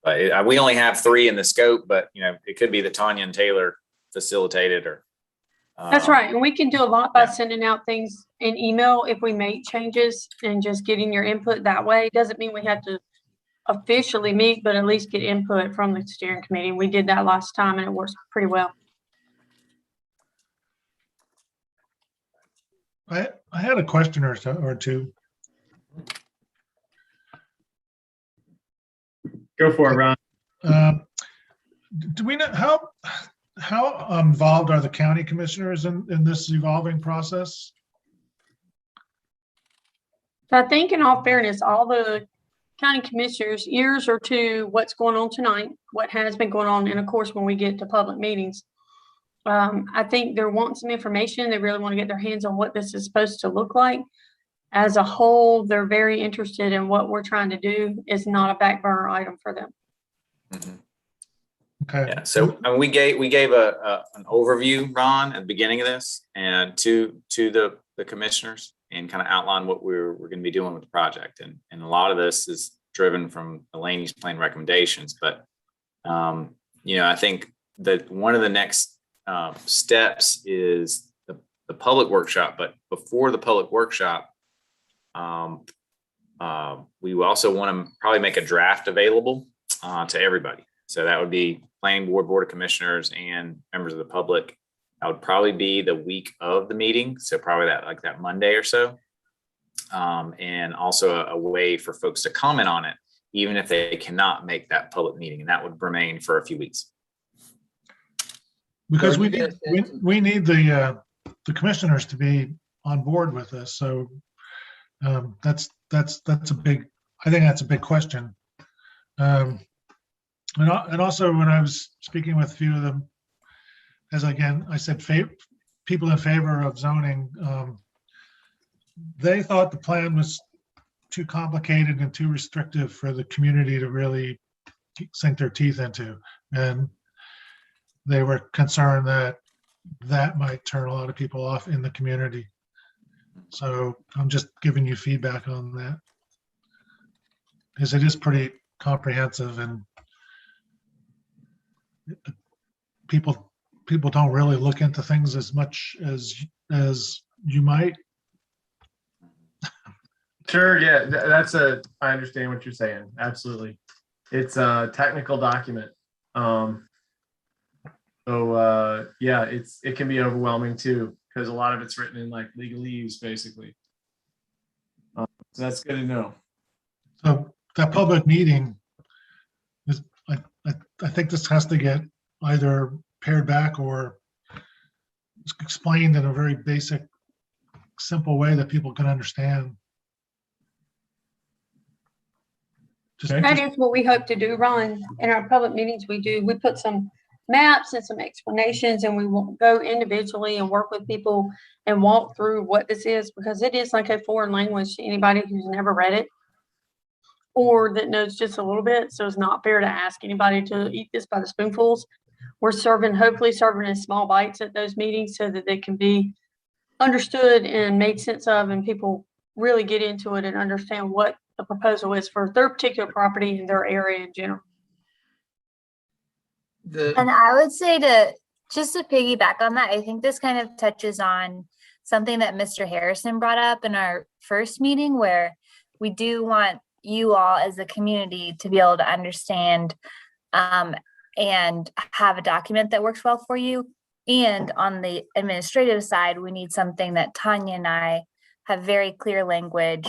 But we only have 3 in the scope, but it could be that Tanya and Taylor facilitated or. That's right. And we can do a lot by yeah. sending out things in email if we make changes and just getting your input that way. Doesn't mean we have to officially meet, but at least get input from the steering committee. We did that last time and it works pretty well. I had a question or two. Go for it, Ron. Do we know how involved are the county commissioners in this evolving process? I think in all fairness, all the county commissioners' ears are to what's going on tonight, what has been going on, and of course, when we get to public meetings. I think they want some information. They really want to get their hands on what this is supposed to look like. As a whole, they're very interested in what we're trying to do. It's not a back burner item for them. Mhm. Okay. Yeah, so we gave an overview, Ron, at the beginning of this, and to the commissioners, and kind of outline what we're going to be doing with the project, and a lot of this is driven from the land use plan recommendations. But I think that one of the next steps is the public workshop. But before the public workshop, we also want to probably make a draft available to everybody. So that would be planning board, board of commissioners, and members of the public. That would probably be the week of the meeting. So probably that Monday or so. And also a way for folks to comment on it, even if they cannot make that public meeting. And that would remain for a few weeks. Because So we you need, guys we, had some- we need the commissioners to be on board with this. So that's a big, I think that's a big question. And also when I was speaking with a few of them, as again, I said, people in favor of zoning, they thought the plan was too complicated and too restrictive for the community to really sink their teeth into. And they were concerned that that might turn a lot of people off in the community. So I'm just giving you feedback on that, because it is pretty comprehensive, and people don't really look into things as much as you might. Sure, yeah, I understand what you're saying. Absolutely. It's a technical document. Yeah, it can be overwhelming too, because a lot of it's written in like legalese, basically. So that's good to know. So that public meeting is, I think this has to get either pared back or explained in a very basic, simple way that people can understand. Okay. That is what we hope to do, Ron. In our public meetings, we put some maps and some explanations, and we will go individually and work with people and walk through what this is, because it is like a foreign language to anybody who's never read it or that knows just a little bit. So it's not fair to ask anybody to eat this by the spoonfuls. We're hopefully serving in small bites at those meetings so that they can be understood and made sense of, and people really get into it and understand what the proposal is for their particular property and their area in general. And I would say just to piggyback on that, I think this kind of touches on something that Mr. Harrison brought up in our first meeting, where we do want you all as a community to be able to understand and have a document that works well for you. And on the administrative side, we need something that Tanya and I have very clear language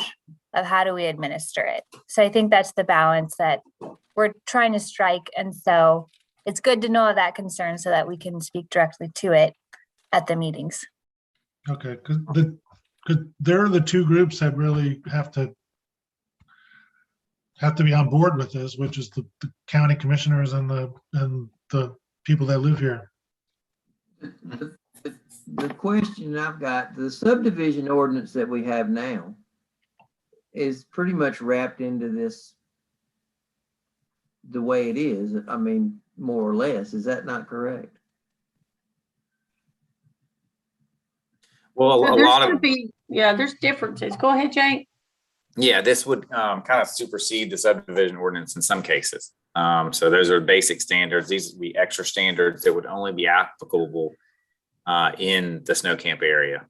of how do we administer it. So I think that's the balance that we're trying to strike. And so it's good to know of that concern so that we can speak directly to it at the meetings. Okay, because they're the two groups that really have to be on board with this, which is the county commissioners and the people that live here. The question I've got, the subdivision ordinance that we have now is pretty much wrapped into this the way it is. I mean, more or less. Is that not correct? Well, So a there's lot gonna of, be, there's differences. Go ahead, Jake. Yeah, this would kind of supersede the subdivision ordinance in some cases. So those are basic standards. These would be extra standards that would only be applicable in the snow camp area.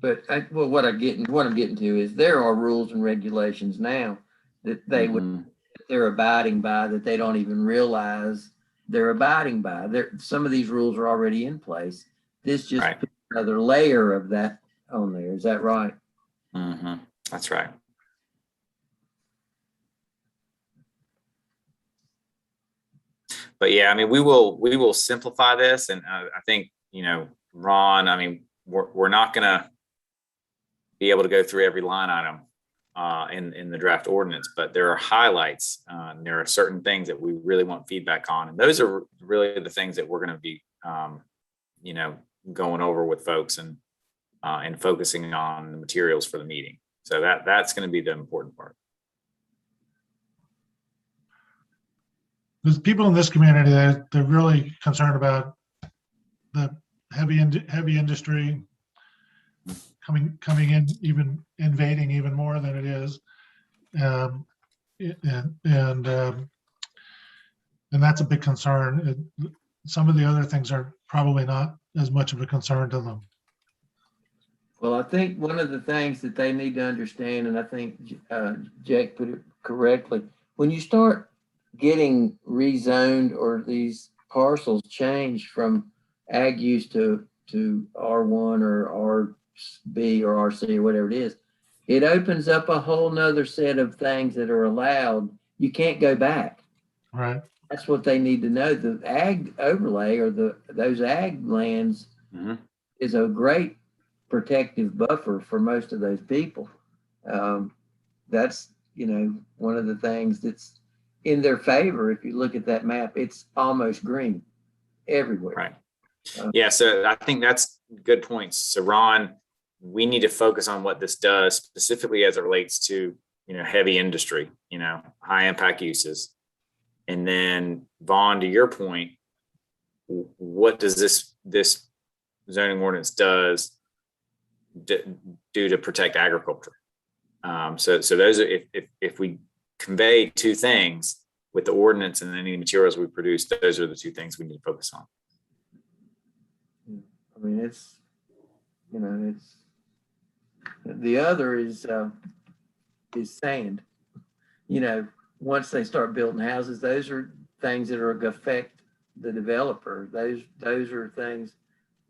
But what I'm getting to is there are rules and regulations now that they're abiding by that they don't even realize they're abiding by. Some of these rules are already in place. This just Right. puts another layer of that on there. Is that right? That's right. But yeah, I mean, we will simplify this, and I think, you know, Ron, I mean, we're not going to be able to go through every line item in the draft ordinance, but there are highlights. And there are certain things that we really want feedback on, and those are really the things that we're going to be, you know, going over with folks and focusing on the materials for the meeting. So that's going to be the important part. The people in this community, they're really concerned about the heavy industry coming in, even invading even more than it is. And that's a big concern. Some of the other things are probably not as much of a concern to them. Well, I think one of the things that they need to understand, and I think Jack put it correctly, when you start getting rezoned or these parcels changed from ag use to R1 or RB or RC or whatever it is, it opens up a whole nother set of things that are allowed. You can't go back. Right. That's what they need to know. The ag overlay or those ag lands is a great protective buffer for most of those people. That's, you know, one of the things that's in their favor. If you look at that map, it's almost green everywhere. Right. Yeah. So I think that's good points. So Ron, we need to focus on what this does specifically as it relates to, you know, heavy industry, you know, high impact uses. And then Vaughn, to your point, what does this zoning ordinance do to protect agriculture? So those are, if we convey two things with the ordinance and any materials we produce, those are the two things we need to focus on. I mean, it's, you know, it's, the other is sand. You know, once they start building houses, those are things that are going to affect the developer. Those are things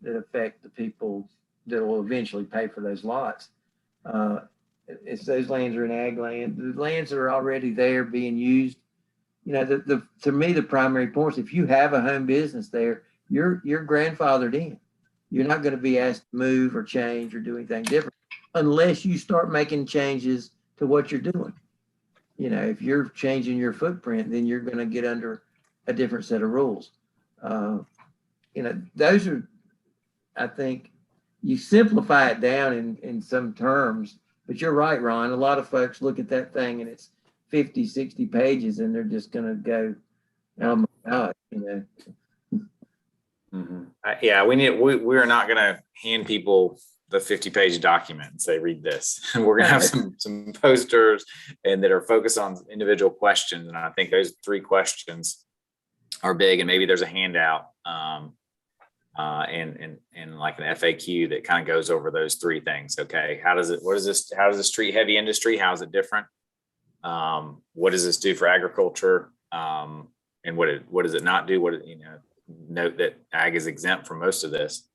that affect the people that will eventually pay for those lots. It's those lands are in ag land. The lands that are already there being used, you know, to me, the primary point is if you have a home business there, you're grandfathered in. You're not going to be asked to move or change or do anything different unless you start making changes to what you're doing. You know, if you're changing your footprint, then you're going to get under a different set of rules. You know, those are, I think, you simplify it down in some terms, but you're right, Ron. A lot of folks look at that thing and it's 50, 60 pages and they're just going to go, oh my God, you know. Yeah, we are not going to hand people the 50-page document and say, read this. We're going to have some posters and that are focused on individual questions. And I think those 3 questions are big, and maybe there's a handout and like an FAQ that kind of goes over those 3 things. Okay, how does this treat heavy industry? How is it different? What does this do for agriculture? And what does it not do? Note that ag is exempt from most of this.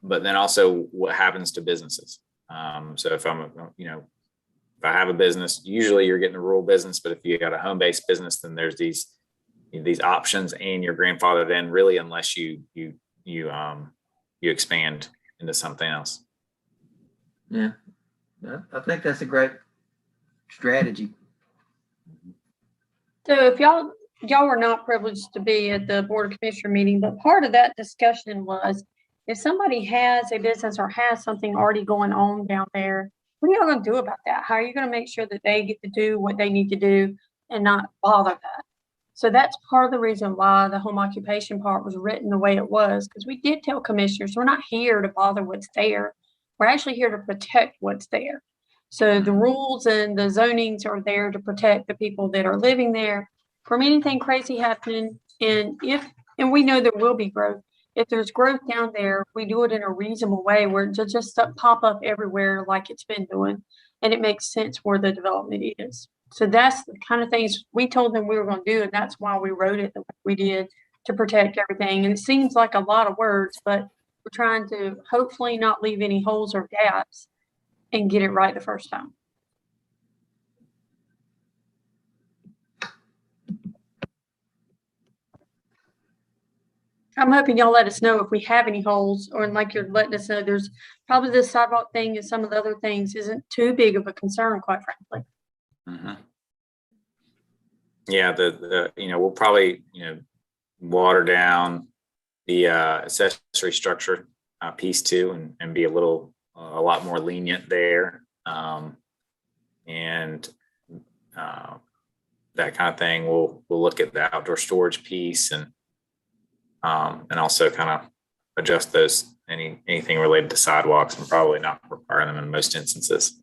But then also what happens to businesses. So if if I have a business, usually you're getting a rural business, but if you got a home-based business, then there's these options and your grandfather then really, unless you expand into something else. Yeah, I think that's a great strategy. So if y'all were not privileged to be at the Board of Commissioner meeting, but part of that discussion was if somebody has a business or has something already going on down there, what are y'all going to do about that? How are you going to make sure that they get to do what they need to do and not bother that? So that's part of the reason why the home occupation part was written the way it was, because we did tell commissioners we're not here to bother what's there. We're actually here to protect what's there. So the rules and the zonings are there to protect the people that are living there from anything crazy happening. And we know there will be growth. If there's growth down there, we do it in a reasonable way where it just pop up everywhere like it's been doing. And it makes sense where the development is. So that's the kind of things we told them we were going to do. And that's why we wrote it the way we did, to protect everything. And it seems like a lot of words, but we're trying to hopefully not leave any holes or gaps and get it right the first time. I'm hoping y'all let us know if we have any holes, or like you're letting us know there's probably this sidewalk thing and some of the other things isn't too big of a concern, quite frankly. Mhm. Yeah, we'll probably, water down the accessory structure piece too, and be a lot more lenient there. And that kind of thing. We'll look at the outdoor storage piece and also kind of adjust anything related to sidewalks, and probably not require them in most instances.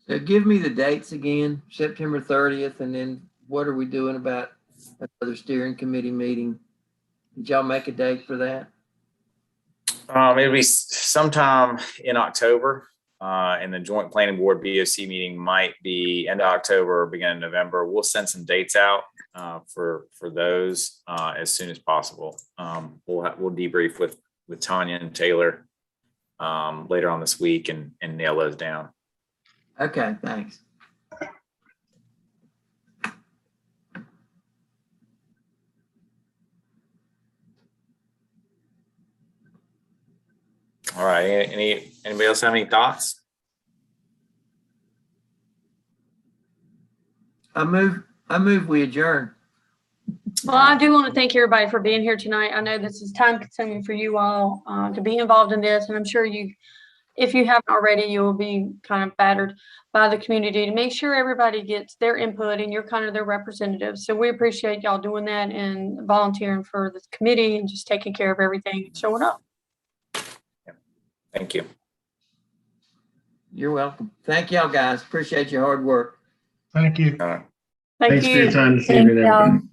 So give me the dates again, September 30th, and then what are we doing about another steering committee meeting? Did y'all make a date for that? It'll be sometime in October, and the joint planning board BOC meeting might be end of October or beginning of November. We'll send some dates out for those as soon as possible. We'll debrief with Tanya and Taylor later on this week and nail those down. Okay, thanks. All right. Anybody else have any thoughts? I move we adjourn. Well, I do want to thank everybody for being here tonight. I know this is time consuming for you all to be involved in this, and I'm sure if you haven't already, you will be kind of battered by the community to make sure everybody gets their input and you're kind of their representatives. So we appreciate y'all doing that and volunteering for this committee and just taking care of everything and showing up. Thank you. You're welcome. Thank y'all, guys. Appreciate your hard work. Thank you. All right. Thank Thanks you. for your time this Thank evening, y'all. everybody.